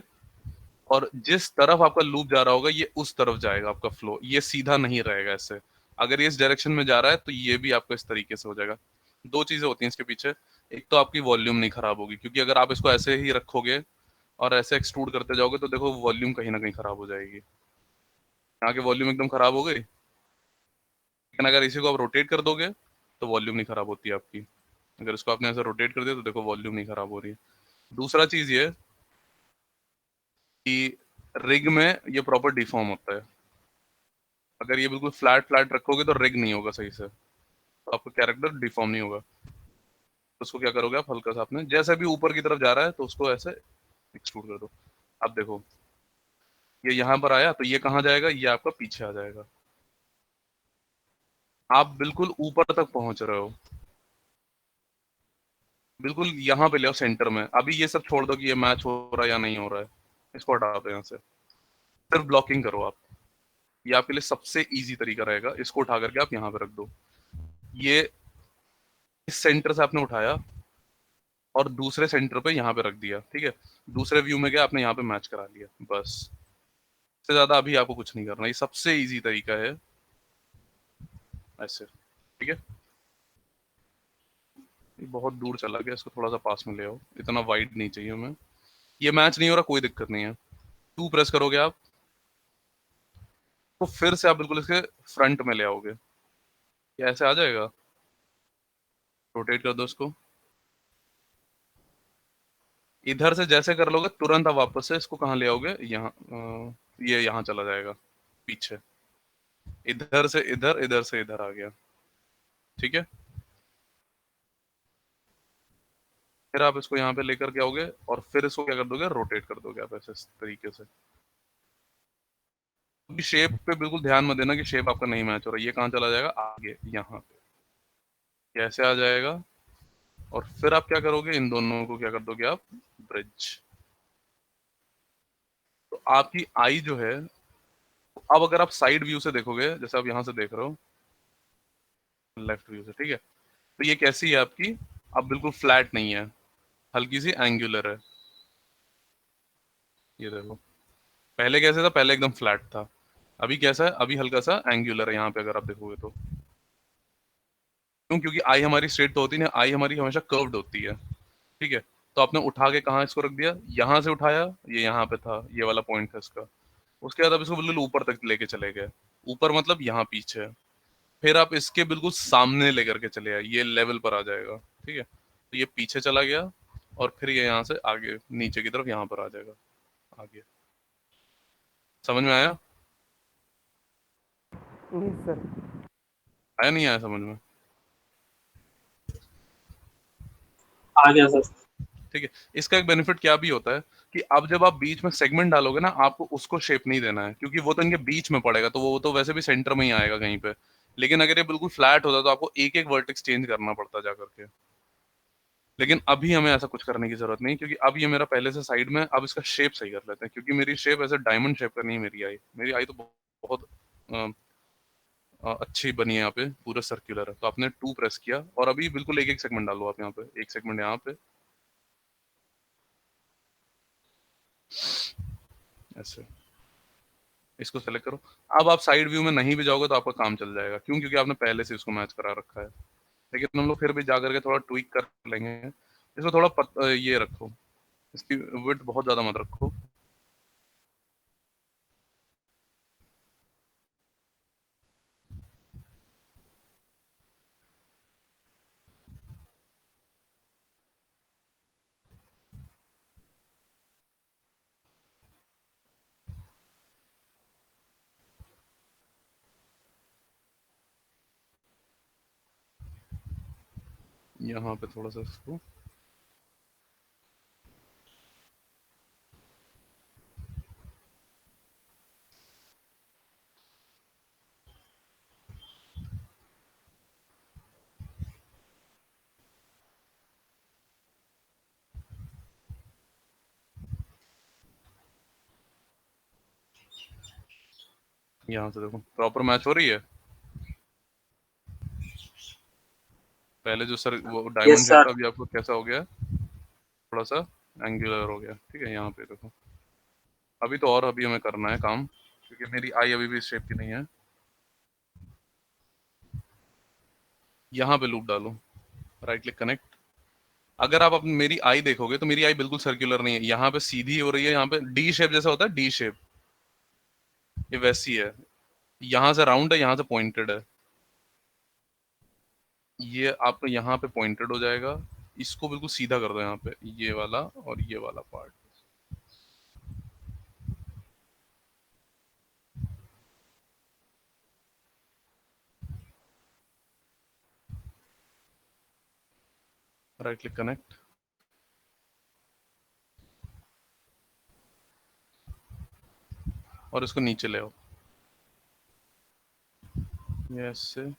और जिस तरफ आपका लूप जा रहा होगा ये उस तरफ जाएगा आपका फ्लो, ये सीधा नहीं रहेगा ऐसे। अगर ये इस डायरेक्शन में जा रहा है तो ये भी आपको इस तरीके से हो जाएगा। दो चीजें होती हैं इसके पीछे, एक तो आपकी वॉल्यूम नहीं खराब होगी, क्योंकि अगर आप इसको ऐसे ही रखोगे और ऐसे एक्सट्रूड करते जाओगे तो देखो वॉल्यूम कहीं ना कहीं खराब हो जाएगी। यहाँ की वॉल्यूम एकदम खराब हो गई, लेकिन अगर इसी को आप रोटेट कर दोगे तो वॉल्यूम नहीं खराब होती आपकी। अगर इसको आपने ऐसे रोटेट कर दिया तो देखो वॉल्यूम नहीं खराब हो रही है। दूसरा चीज ये कि रिग में ये प्रॉपर डिफॉर्म होता है। अगर ये बिल्कुल फ्लैट फ्लैट रखोगे तो रिग नहीं होगा सही से, तो आपका कैरेक्टर डिफॉर्म नहीं होगा। तो उसको क्या करोगे आप, हल्का सा आपने जैसे भी ऊपर की तरफ जा रहा है तो उसको ऐसे एक्सट्रूड कर दो। अब देखो ये यहाँ पर आया तो ये कहाँ जाएगा, ये आपका पीछे आ जाएगा। आप बिल्कुल ऊपर तक पहुंच रहे हो, बिल्कुल यहाँ पे ले आओ सेंटर में। अभी ये सब छोड़ दो कि ये मैच हो रहा है या नहीं हो रहा है, इसको हटा दो यहाँ से, सिर्फ ब्लॉकिंग करो आप। ये आपके लिए सबसे इजी तरीका रहेगा। इसको उठा करके आप यहाँ पे रख दो। ये इस सेंटर से आपने उठाया और दूसरे सेंटर पे यहाँ पे रख दिया, ठीक है। दूसरे व्यू में गया, आपने यहाँ पे मैच करा लिया, बस। इससे ज्यादा अभी आपको कुछ नहीं करना, ये सबसे इजी तरीका है ऐसे, ठीक है। ये बहुत दूर चला गया, इसको थोड़ा सा पास में ले आओ, इतना वाइड नहीं चाहिए हमें। ये मैच नहीं हो रहा, कोई दिक्कत नहीं है। टू प्रेस करोगे आप तो फिर से आप बिल्कुल इसके फ्रंट में ले आओगे, ये ऐसे आ जाएगा। रोटेट कर दो इसको, इधर से जैसे कर लोगे तुरंत आप वापस से इसको कहाँ ले आओगे, यहाँ ये यहाँ चला जाएगा पीछे। इधर से इधर, इधर से इधर आ गया, ठीक है। फिर आप इसको यहाँ पे लेकर के आओगे और फिर इसको क्या कर दोगे, रोटेट कर दोगे आप ऐसे इस तरीके से। अभी शेप पे बिल्कुल ध्यान मत देना कि शेप आपका नहीं मैच हो रहा है, ये कहाँ चला जाएगा, आगे यहाँ पे, ये ऐसे आ जाएगा। और फिर आप क्या करोगे, इन दोनों को क्या कर दोगे आप, ब्रिज। तो आपकी आई जो है, अब अगर आप साइड व्यू से देखोगे, जैसे आप यहाँ से देख रहे हो लेफ्ट व्यू से, ठीक है, तो ये कैसी है आपकी, अब बिल्कुल फ्लैट नहीं है, हल्की सी एंगुलर है। ये देखो, पहले कैसे था, पहले एकदम फ्लैट था, अभी कैसा है, अभी हल्का सा एंगुलर है यहाँ पे अगर आप देखोगे तो। क्यों? क्योंकि आई हमारी स्ट्रेट तो होती नहीं, आई हमारी हमेशा कर्व्ड होती है, ठीक है। तो आपने उठा के कहाँ इसको रख दिया, यहाँ से उठाया, ये यहाँ पे था, ये वाला पॉइंट था इसका। उसके बाद आप इसको बिल्कुल ऊपर तक लेके चले गए, ऊपर मतलब यहाँ पीछे। फिर आप इसके बिल्कुल सामने लेकर के चले आए, ये लेवल पर आ जाएगा, ठीक है। तो ये पीछे चला गया और फिर ये यहाँ से आगे नीचे की तरफ यहाँ पर आ जाएगा, आगे। समझ में आया? Yes sir. आया नहीं आया समझ में? आ गया सर। ठीक है, इसका एक बेनिफिट क्या भी होता है कि अब जब आप बीच में सेगमेंट डालोगे ना, आपको उसको शेप नहीं देना है, क्योंकि वो तो इनके बीच में पड़ेगा, तो वो तो वैसे भी सेंटर में ही आएगा कहीं पे। लेकिन अगर ये बिल्कुल फ्लैट होता तो आपको एक एक वर्टेक्स चेंज करना पड़ता जा करके। लेकिन अभी हमें ऐसा कुछ करने की जरूरत नहीं, क्योंकि अब ये मेरा पहले से साइड में, अब इसका शेप सही कर लेते हैं, क्योंकि मेरी शेप ऐसे डायमंड शेप का नहीं है। मेरी आई तो बहुत अच्छी बनी है, यहाँ पे पूरा सर्कुलर है। तो आपने 2 प्रेस किया और अभी बिल्कुल एक एक सेगमेंट डालो आप यहाँ पे, एक सेगमेंट यहाँ पे ऐसे, इसको सेलेक्ट करो। अब आप साइड व्यू में नहीं भी जाओगे तो आपका काम चल जाएगा, क्यों? क्योंकि आपने पहले से इसको मैच करा रखा है। लेकिन हम लोग फिर भी जा करके थोड़ा ट्विक कर लेंगे। इसको थोड़ा ये रखो, इसकी विड्थ बहुत ज्यादा मत रखो। यहाँ पे थोड़ा सा इसको, यहाँ से देखो प्रॉपर मैच हो रही है। पहले जो सर वो डायमंड यस शेप था, सर। अभी आपको कैसा हो गया है? थोड़ा सा एंगुलर हो गया। ठीक है, यहाँ पे देखो। अभी तो और अभी हमें करना है काम, क्योंकि मेरी आई अभी भी इस शेप की नहीं है। यहाँ पे लूप डालो, राइट क्लिक कनेक्ट। अगर आप अपनी मेरी आई देखोगे तो मेरी आई बिल्कुल सर्कुलर नहीं है, यहाँ पे सीधी हो रही है, यहाँ पे डी शेप जैसा होता है, डी शेप, ये वैसी है। यहाँ से राउंड है, यहाँ से पॉइंटेड है। ये आपको यहाँ पे पॉइंटेड हो जाएगा। इसको बिल्कुल सीधा कर दो यहाँ पे, ये वाला और ये वाला पार्ट। राइट क्लिक कनेक्ट, और इसको नीचे ले आओ, ये ऐसे।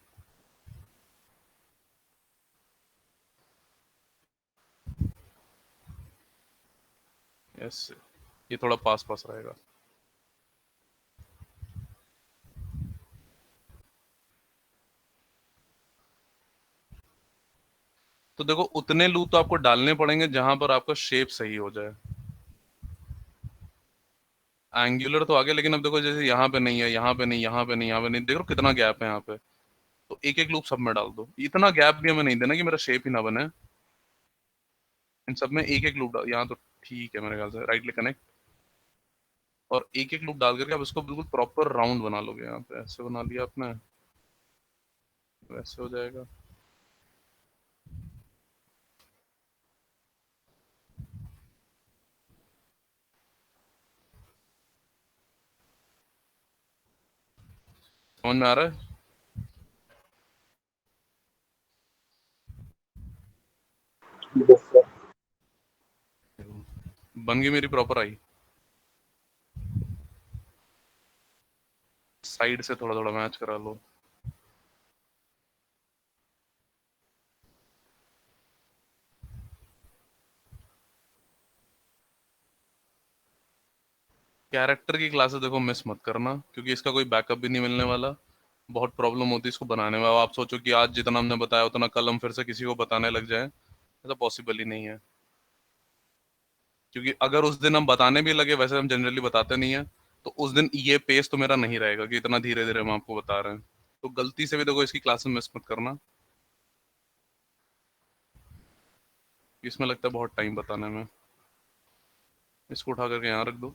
ऐसे ये थोड़ा पास पास रहेगा। तो देखो उतने लूप तो आपको डालने पड़ेंगे जहां पर आपका शेप सही हो जाए। एंगुलर तो आ गया, लेकिन अब देखो जैसे यहाँ पे नहीं है, यहाँ पे नहीं, यहाँ पे नहीं, यहाँ पे नहीं, देखो कितना गैप है यहाँ पे। तो एक एक लूप सब में डाल दो। इतना गैप भी हमें नहीं देना कि मेरा शेप ही ना बने। इन सब में एक एक लूप डाल, यहाँ तो ठीक है मेरे ख्याल से। राइट क्लिक कनेक्ट, और एक एक लूप डाल करके अब इसको बिल्कुल प्रॉपर राउंड बना लोगे। यहाँ पे ऐसे बना लिया आपने, वैसे हो जाएगा। समझ में आ रहा है? Yes sir. बन गई मेरी प्रॉपर आई। साइड से थोड़ा थोड़ा मैच करा लो। कैरेक्टर की क्लासेस देखो मिस मत करना, क्योंकि इसका कोई बैकअप भी नहीं मिलने वाला। बहुत प्रॉब्लम होती है इसको बनाने में। अब आप सोचो कि आज जितना हमने बताया उतना कल हम फिर से किसी को बताने लग जाए, ऐसा पॉसिबल ही नहीं है। क्योंकि अगर उस दिन हम बताने भी लगे, वैसे हम जनरली बताते नहीं है, तो उस दिन ये पेस तो मेरा नहीं रहेगा कि इतना धीरे धीरे हम आपको बता रहे हैं। तो गलती से भी देखो इसकी क्लासेस मिस मत करना। इसमें लगता है बहुत टाइम बताने में। इसको उठा करके यहाँ रख दो,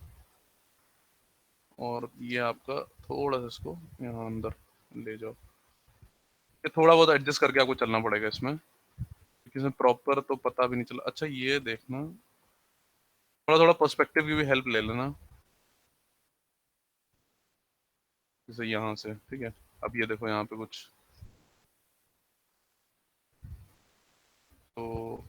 और ये आपका थोड़ा सा इसको यहाँ अंदर ले जाओ। ये थोड़ा बहुत एडजस्ट करके आपको चलना पड़ेगा इसमें, क्योंकि इसमें प्रॉपर तो पता भी नहीं चला। अच्छा ये देखना, थोड़ा थोड़ा पर्सपेक्टिव की भी हेल्प ले लेना, जैसे यहाँ से। ठीक है, अब ये देखो यहाँ पे कुछ, तो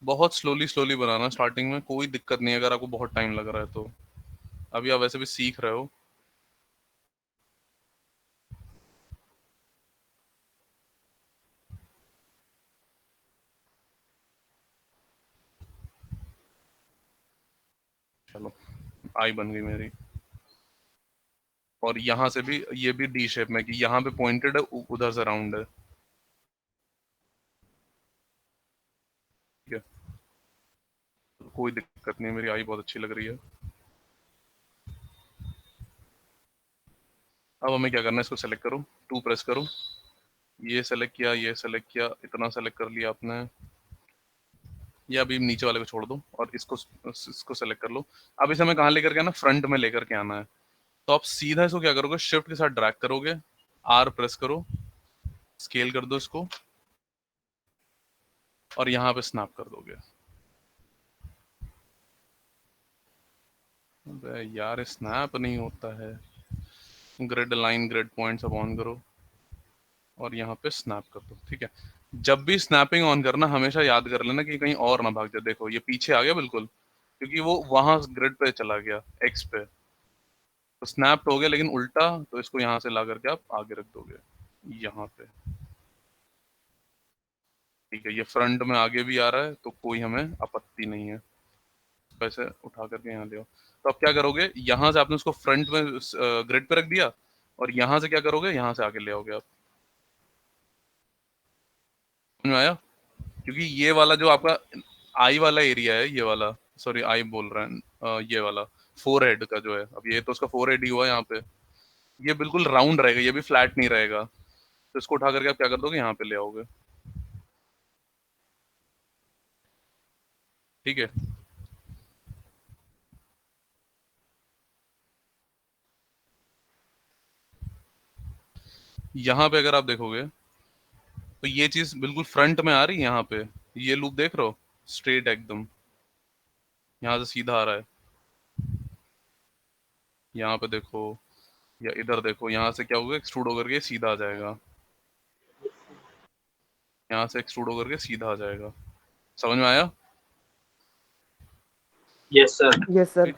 बहुत स्लोली स्लोली बनाना, स्टार्टिंग में कोई दिक्कत नहीं है अगर आपको बहुत टाइम लग रहा है तो। अभी आप वैसे भी सीख रहे हो। चलो, आई बन गई मेरी। और यहाँ से भी ये भी डी शेप में, कि यहाँ पे पॉइंटेड है, उधर से राउंड है। ठीक है, कोई दिक्कत नहीं, मेरी आई बहुत अच्छी लग रही है। अब हमें क्या करना है, इसको सेलेक्ट करो, 2 प्रेस करो, ये सेलेक्ट किया, ये सेलेक्ट किया, इतना सेलेक्ट कर लिया आपने। ये अभी नीचे वाले को छोड़ दो और इसको सेलेक्ट कर लो। अब इसे हमें कहाँ लेकर के आना, फ्रंट में लेकर के आना है। तो आप सीधा इसको क्या करोगे, शिफ्ट के साथ ड्रैग करोगे, आर प्रेस करो, स्केल कर दो इसको, और यहाँ पे स्नैप कर दोगे। अबे यार, स्नैप नहीं होता है। ग्रिड लाइन, ग्रिड पॉइंट सब ऑन करो और यहाँ पे स्नैप कर दो। ठीक है, जब भी स्नैपिंग ऑन करना हमेशा याद कर लेना कि कहीं और ना भाग जाए। देखो ये पीछे आ गया बिल्कुल, क्योंकि वो वहां ग्रिड पे चला गया, एक्स पे। तो स्नैप हो गया लेकिन उल्टा, तो इसको यहाँ से ला करके आप आगे रख दोगे यहाँ पे। ठीक है, ये फ्रंट में आगे भी आ रहा है तो कोई हमें आपत्ति नहीं है। पैसे उठा करके यहाँ ले आओ। तो अब क्या करोगे, यहाँ से आपने उसको फ्रंट में ग्रिड पे रख दिया, और यहाँ से क्या करोगे, यहाँ से आगे ले आओगे आप। समझ में आया? क्योंकि ये वाला जो आपका आई वाला एरिया है, ये वाला, सॉरी आई बोल रहे हैं, ये वाला फोर हेड का जो है, अब ये तो उसका फोर हेड ही हुआ यहाँ पे, ये बिल्कुल राउंड रहेगा, ये भी फ्लैट नहीं रहेगा। तो इसको उठा करके आप क्या कर दोगे, यहाँ पे ले आओगे। ठीक है, यहाँ पे अगर आप देखोगे तो ये चीज बिल्कुल फ्रंट में आ रही है। यहाँ पे ये लूप देख रहे हो, स्ट्रेट एकदम यहाँ से सीधा आ रहा है। यहाँ पे देखो या इधर देखो, यहाँ से क्या होगा, एक्सट्रूड होकर के सीधा आ जाएगा, यहाँ से एक्सट्रूड होकर के सीधा आ जाएगा। समझ में आया? Yes sir. Yes sir.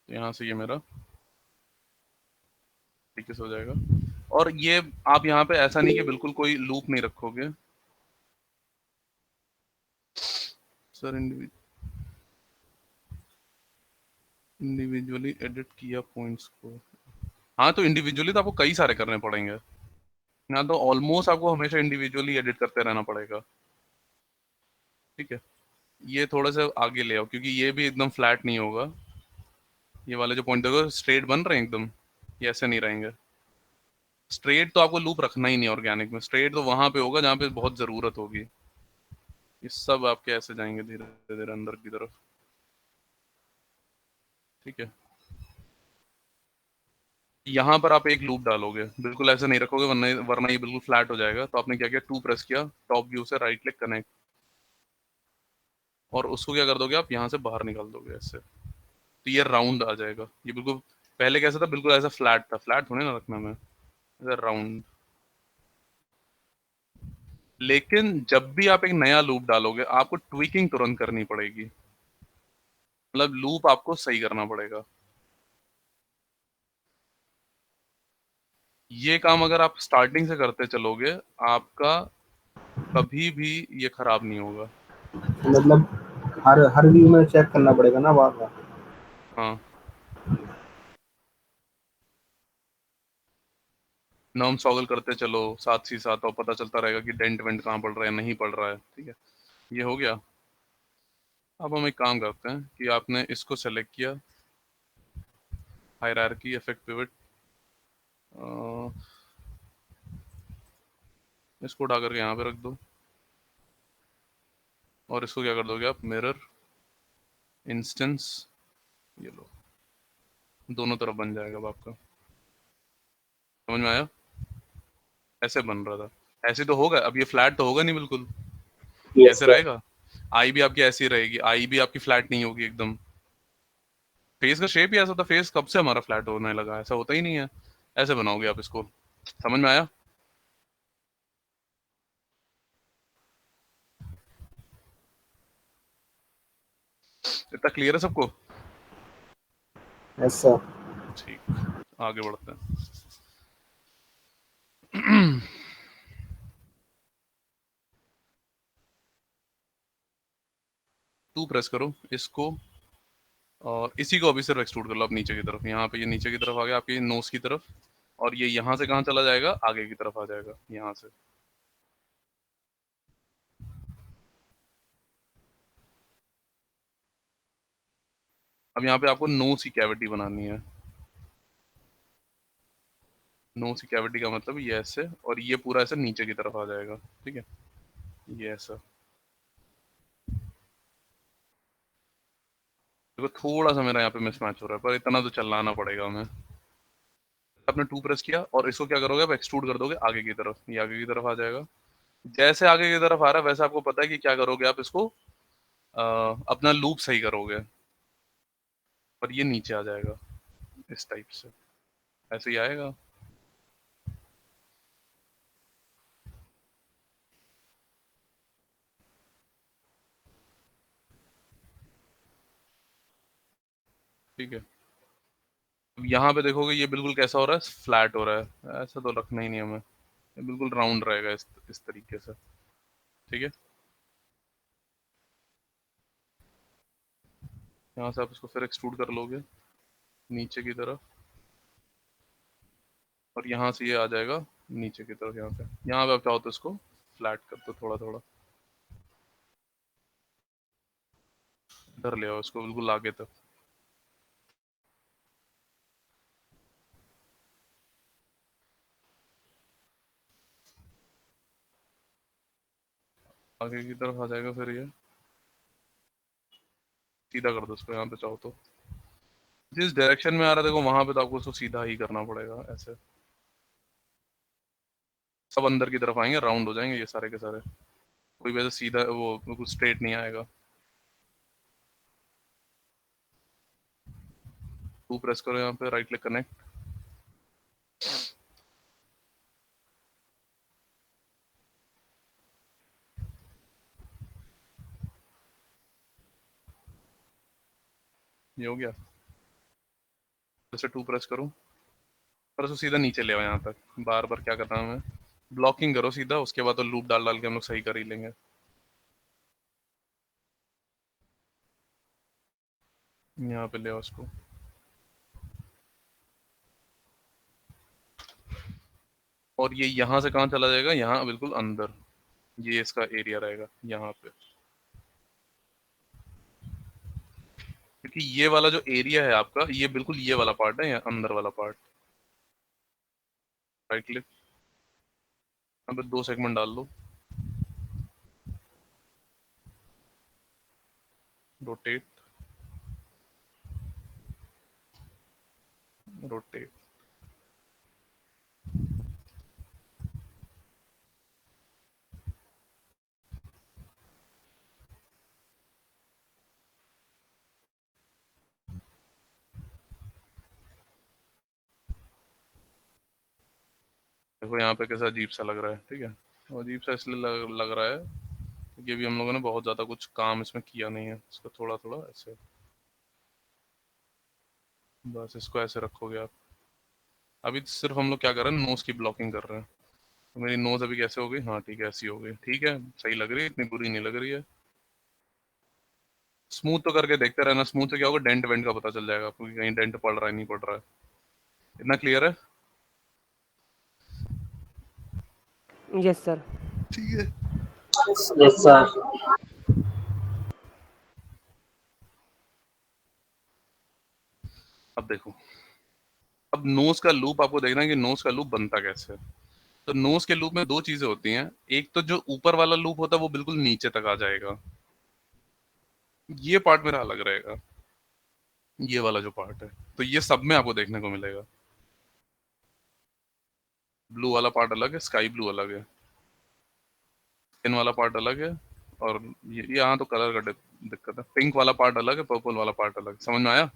तो यहाँ से ये मेरा तरीके से हो जाएगा। और ये आप यहाँ पे ऐसा नहीं कि बिल्कुल कोई लूप नहीं रखोगे सर, इंडिविजुअली एडिट किया पॉइंट्स को। हाँ, तो इंडिविजुअली तो आपको कई सारे करने पड़ेंगे ना, तो ऑलमोस्ट आपको हमेशा इंडिविजुअली एडिट करते रहना पड़ेगा। ठीक है, ये थोड़ा सा आगे ले आओ, क्योंकि ये भी एकदम फ्लैट नहीं होगा। ये वाले जो पॉइंट देखो स्ट्रेट बन रहे हैं एकदम, ये ऐसे नहीं रहेंगे। स्ट्रेट तो आपको लूप रखना ही नहीं ऑर्गेनिक में, स्ट्रेट तो वहां पे होगा जहाँ पे बहुत जरूरत होगी। ये सब आपके ऐसे जाएंगे धीरे धीरे अंदर की तरफ। ठीक है, यहाँ पर आप एक लूप डालोगे, बिल्कुल ऐसे नहीं रखोगे, वरना वरना ये बिल्कुल फ्लैट हो जाएगा। तो आपने क्या किया, 2 प्रेस किया, टॉप व्यू से राइट क्लिक कनेक्ट, और उसको क्या कर दोगे आप, यहाँ से बाहर निकाल दोगे ऐसे। तो ये राउंड आ जाएगा। ये बिल्कुल पहले कैसा था, बिल्कुल ऐसा फ्लैट था, फ्लैट होने ना रखना में, ऐसा राउंड। लेकिन जब भी आप एक नया लूप डालोगे आपको ट्विकिंग तुरंत करनी पड़ेगी, मतलब लूप आपको सही करना पड़ेगा। ये काम अगर आप स्टार्टिंग से करते चलोगे, आपका कभी भी ये खराब नहीं होगा। मतलब हर हर व्यू में चेक करना पड़ेगा ना बार बार। हाँ, नॉर्म टॉगल करते चलो साथ ही साथ, और पता चलता रहेगा कि डेंट वेंट कहाँ पड़ रहा है, नहीं पड़ रहा है। ठीक है, ये हो गया। अब हम एक काम करते हैं कि आपने इसको सेलेक्ट किया, हायरार्की, इफेक्ट पिवट, इसको उठा करके यहाँ पे रख दो, और इसको क्या कर दोगे आप, मिरर इंस्टेंस, ये लो, दोनों तरफ बन जाएगा अब आपका। समझ में आया? ऐसे बन रहा था, ऐसे तो होगा। अब ये फ्लैट तो होगा नहीं बिल्कुल, यस कैसे सर। रहेगा? आई भी आपकी ऐसी रहेगी, आई भी आपकी फ्लैट नहीं होगी एकदम। फेस का शेप ही ऐसा होता, फेस कब से हमारा फ्लैट होने लगा, ऐसा होता ही नहीं है। ऐसे बनाओगे आप इसको, समझ में आया? इतना क्लियर है सबको? Yes sir. ठीक, आगे बढ़ते हैं। टू प्रेस करो इसको, और इसी को अभी सिर्फ एक्सट्रूड कर लो आप नीचे की तरफ। यहाँ पे ये नीचे की तरफ आ गया आपके नोज की तरफ, और ये यहाँ से कहाँ चला जाएगा, आगे की तरफ आ जाएगा यहाँ से। अब यहाँ पे आपको नोज की कैविटी बनानी है। नोज की कैविटी का मतलब ये ऐसे, और ये पूरा ऐसे नीचे की तरफ आ जाएगा, ठीक है, ये ऐसा। देखो थोड़ा सा मेरा यहाँ पे मिसमैच हो रहा है, पर इतना तो चलाना पड़ेगा हमें। आपने टू प्रेस किया और इसको क्या करोगे, आप एक्सट्रूड कर दोगे आगे की तरफ, ये आगे की तरफ आ जाएगा। जैसे आगे की तरफ आ रहा है वैसे आपको पता है कि क्या करोगे, आप इसको अपना लूप सही करोगे, और ये नीचे आ जाएगा इस टाइप से, ऐसे ही आएगा। ठीक है, अब यहाँ पे देखोगे ये बिल्कुल कैसा हो रहा है, फ्लैट हो रहा है। ऐसा तो रखना ही नहीं हमें, ये बिल्कुल राउंड रहेगा इस तरीके से, ठीक है। यहाँ से आप इसको फिर एक्सट्रूड कर लोगे नीचे की तरफ, और यहाँ से ये आ जाएगा नीचे की तरफ। यहाँ पे आप चाहो तो इसको फ्लैट कर दो थोड़ा थोड़ा, इधर ले आओ इसको बिल्कुल आगे तक। आगे की तरफ आ जाएगा, फिर ये सीधा कर दो इसको यहाँ पे चाहो तो। जिस डायरेक्शन में आ रहा है देखो वहां पे तो आपको उसको सीधा ही करना पड़ेगा ऐसे। सब अंदर की तरफ आएंगे, राउंड हो जाएंगे ये सारे के सारे, कोई वैसे सीधा वो बिल्कुल स्ट्रेट नहीं आएगा। टू प्रेस करो यहाँ पे, राइट क्लिक कनेक्ट। ये हो गया। जैसे टू प्रेस करो और उसको सीधा नीचे ले आओ यहाँ तक। बार बार क्या करना है हमें, ब्लॉकिंग करो सीधा, उसके बाद तो लूप डाल डाल के हम लोग सही कर ही लेंगे। यहाँ पे ले आओ उसको, और ये यहाँ से कहाँ चला जाएगा, यहाँ बिल्कुल अंदर, ये इसका एरिया रहेगा यहाँ पे। क्योंकि ये वाला जो एरिया है आपका, ये बिल्कुल ये वाला पार्ट है, या अंदर वाला पार्ट। राइट क्लिक, यहाँ पे दो सेगमेंट डाल दो, रोटेट, रोटेट। देखो यहाँ पे कैसा अजीब सा लग रहा है, ठीक है। और अजीब सा इसलिए लग रहा है क्योंकि अभी हम लोगों ने बहुत ज़्यादा कुछ काम इसमें किया नहीं है। इसको थोड़ा थोड़ा ऐसे, बस इसको ऐसे रखोगे आप। अभी सिर्फ हम लोग क्या कर रहे हैं, नोज की ब्लॉकिंग कर रहे हैं। तो मेरी नोज अभी कैसे हो गई, हाँ ठीक है ऐसी हो गई, ठीक है, सही लग रही है, इतनी बुरी नहीं लग रही है। स्मूथ तो करके देखते रहना, स्मूथ से क्या होगा, डेंट वेंट का पता चल जाएगा आपको कि कहीं डेंट पड़ रहा है नहीं पड़ रहा है। इतना क्लियर है? Yes sir. ठीक है। Yes sir. अब देखो, अब नोज का लूप आपको देखना है कि नोज का लूप बनता कैसे है। तो नोज के लूप में दो चीजें होती हैं। एक तो जो ऊपर वाला लूप होता है वो बिल्कुल नीचे तक आ जाएगा, ये पार्ट मेरा अलग रहेगा, ये वाला जो पार्ट है। तो ये सब में आपको देखने को मिलेगा। ब्लू वाला पार्ट अलग है, स्काई ब्लू अलग है, स्किन वाला पार्ट अलग है, और ये यहाँ तो कलर का दिक्कत है। पिंक वाला पार्ट अलग है, पर्पल वाला पार्ट अलग है। समझ में आया?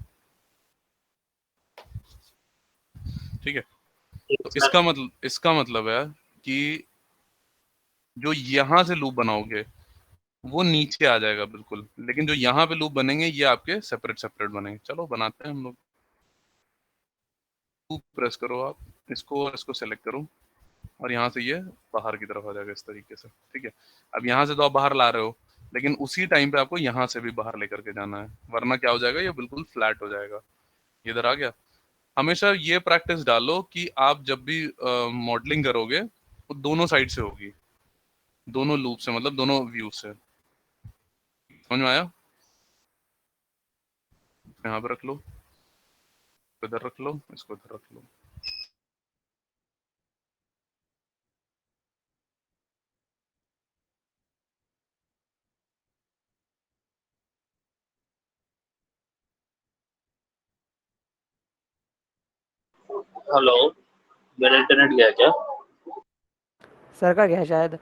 ठीक है, तो इसका मतलब है कि जो यहाँ से लूप बनाओगे वो नीचे आ जाएगा बिल्कुल, लेकिन जो यहाँ पे लूप बनेंगे ये आपके सेपरेट सेपरेट बनेंगे। चलो बनाते हैं हम लोग। लूप प्रेस करो आप, इसको और इसको सेलेक्ट करो, और यहाँ से ये बाहर की तरफ आ जाएगा इस तरीके से। ठीक है, अब यहाँ से तो आप बाहर ला रहे हो, लेकिन उसी टाइम पे आपको यहाँ से भी बाहर लेकर के जाना है, वरना क्या हो जाएगा, ये बिल्कुल फ्लैट हो जाएगा। ये इधर आ गया। हमेशा ये प्रैक्टिस डालो कि आप जब भी मॉडलिंग करोगे वो दोनों साइड से होगी, दोनों लूप से, मतलब दोनों व्यू से। समझ में आया? यहाँ पे रख लो, इधर रख लो, इसको इधर रख लो। हेलो, मेरा इंटरनेट गया क्या? सर का गया शायद।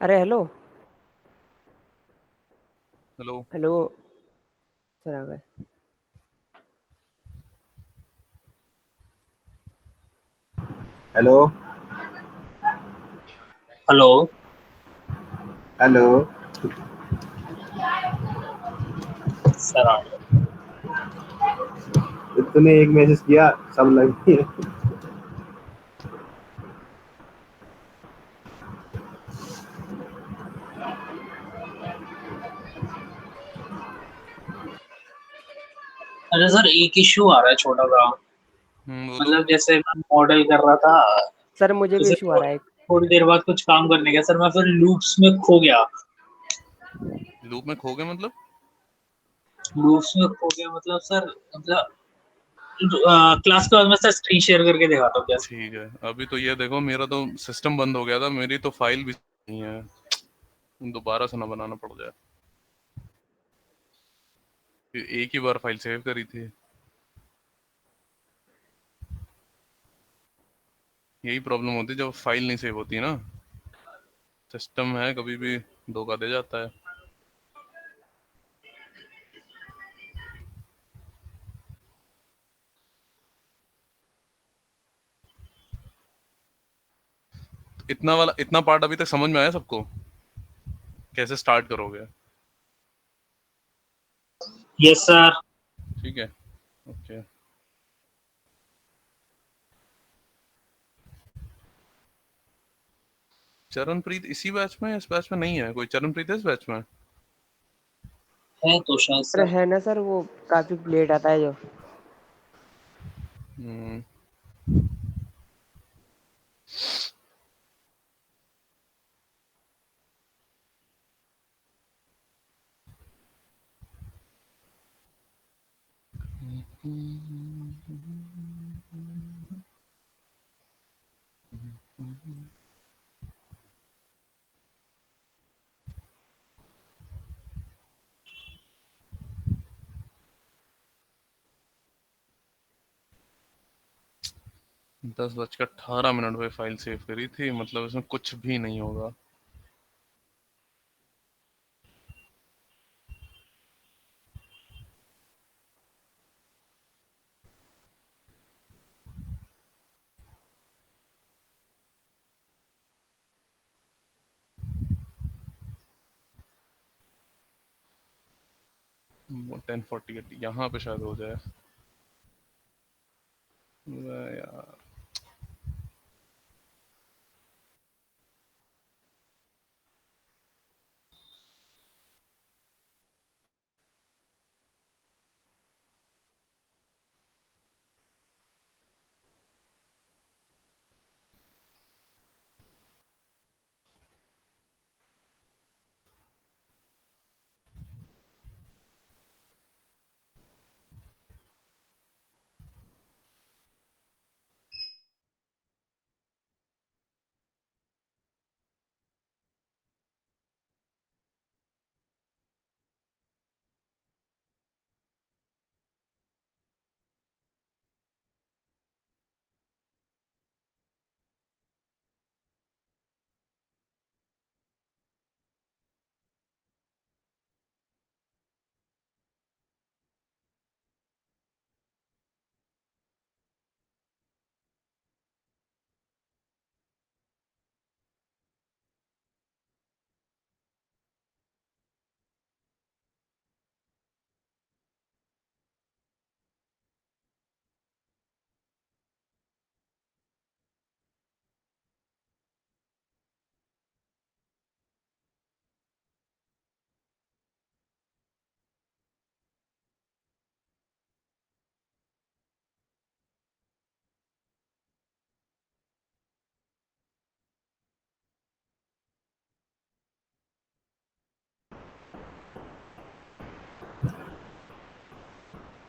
अरे हेलो। हेलो। हेलो। सर आ गए। हेलो। हेलो। हेलो। सर आ गए। तूने एक मैसेज किया, सब लग गए। अच्छा सर, एक इश्यू आ रहा है छोटा सा। बोलो। मतलब जैसे मैं मॉडल कर रहा था, सर मुझे भी जैसे इशू आ रहा है एक। थोड़ी देर बाद कुछ काम करने गया सर, मैं फिर लूप्स में खो गया। लूप में खो गए मतलब? लूप्स में खो गया मतलब सर, मतलब क्लास के बाद मैं सर स्क्रीन शेयर करके दिखाता हूँ क्या। ठीक है, अभी तो ये देखो मेरा तो सिस्टम बंद हो गया था, मेरी तो फाइल भी नहीं है, दोबारा से ना बनाना पड़ जाए। एक ही बार फाइल सेव करी थी, यही प्रॉब्लम होती है जब फाइल नहीं सेव होती ना, सिस्टम है कभी भी धोखा दे जाता है। इतना पार्ट अभी तक समझ में आया सबको, कैसे स्टार्ट करोगे? Yes sir. ठीक है, ओके। चरणप्रीत इसी बैच में है? इस बैच में नहीं है कोई चरणप्रीत, है इस बैच में? है तो शायद अरे सर। है ना सर, वो काफी लेट आता है जो। हम्म, 10:18 पे फाइल सेव करी थी, मतलब इसमें कुछ भी नहीं होगा। वो 10:48 यहाँ पे शायद हो जाए। यार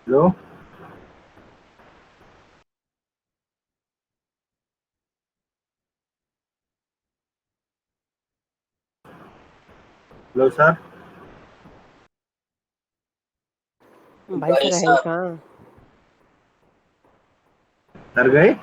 हेलो हेलो सर। भाई भाई सर है ही साहब। कहाँ। सर गए?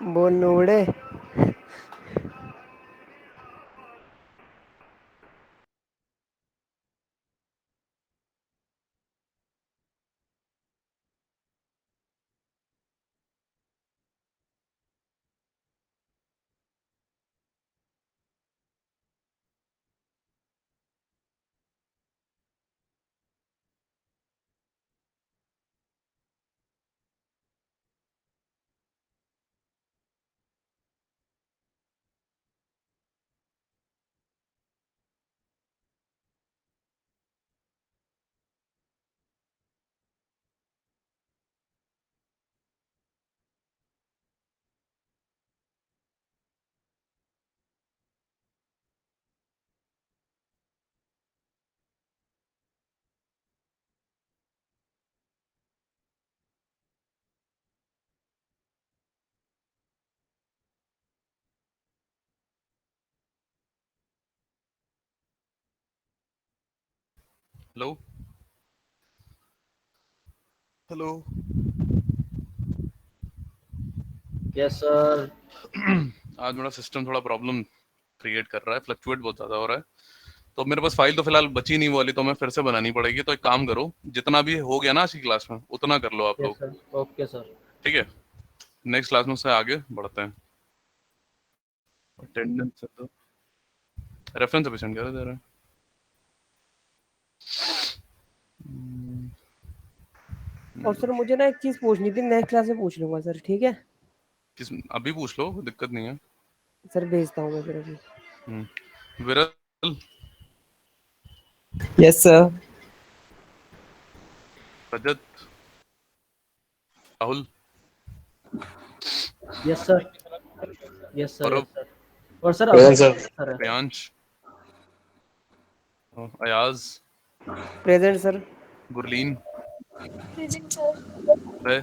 वो नोड़े। Hello hello yes sir. आज मेरा सिस्टम थोड़ा प्रॉब्लम क्रिएट कर रहा है, फ्लक्चुएट बहुत ज्यादा हो रहा है, तो मेरे पास फाइल तो फिलहाल बची नहीं वो वाली, तो मैं फिर से बनानी पड़ेगी। तो एक काम करो, जितना भी हो गया ना आज की क्लास में उतना कर लो आप यस लोग, सर। Okay sir. ठीक है? नेक्स्ट क्लास में से आगे बढ़ते हैं। अटेंडेंस तो रेफरेंस अभी सेंड कर दे रहे हैं। और सर मुझे ना एक चीज पूछनी थी, नेक्स्ट क्लास में पूछ लूंगा सर, ठीक है? किस अभी पूछ लो, कोई दिक्कत नहीं है। सर भेजता हूँ मैं फिर अभी। Viral, yes sir. Rajat, Rahul, yes sir. Yes sir. Parab, yes sir. और sir present sir. Sir Priyansh, Ayaz, present sir. Gurleen, है,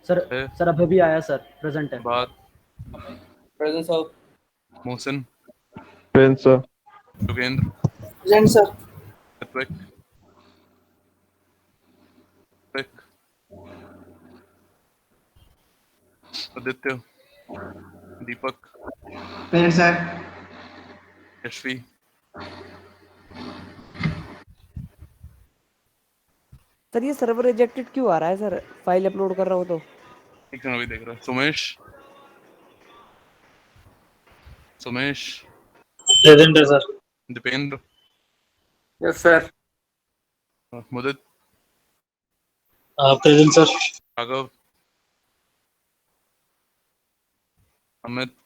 सर है, सर अभी भी आया सर, प्रेजेंट है। बात, present sir. Mohsin, present sir. Yogendra, present sir. Ritvik, Ritvik, Aditya, Deepak, present sir. Yashvi, sir ये सर्वर रिजेक्टेड क्यों आ रहा है सर, फाइल अपलोड कर रहा हूँ तो? एक सेकंड अभी देख रहा है। सुमेश, सुमेश, प्रेजेंट है sir. Dipendra, yes sir. Mudit, present sir. Raghav, Amit,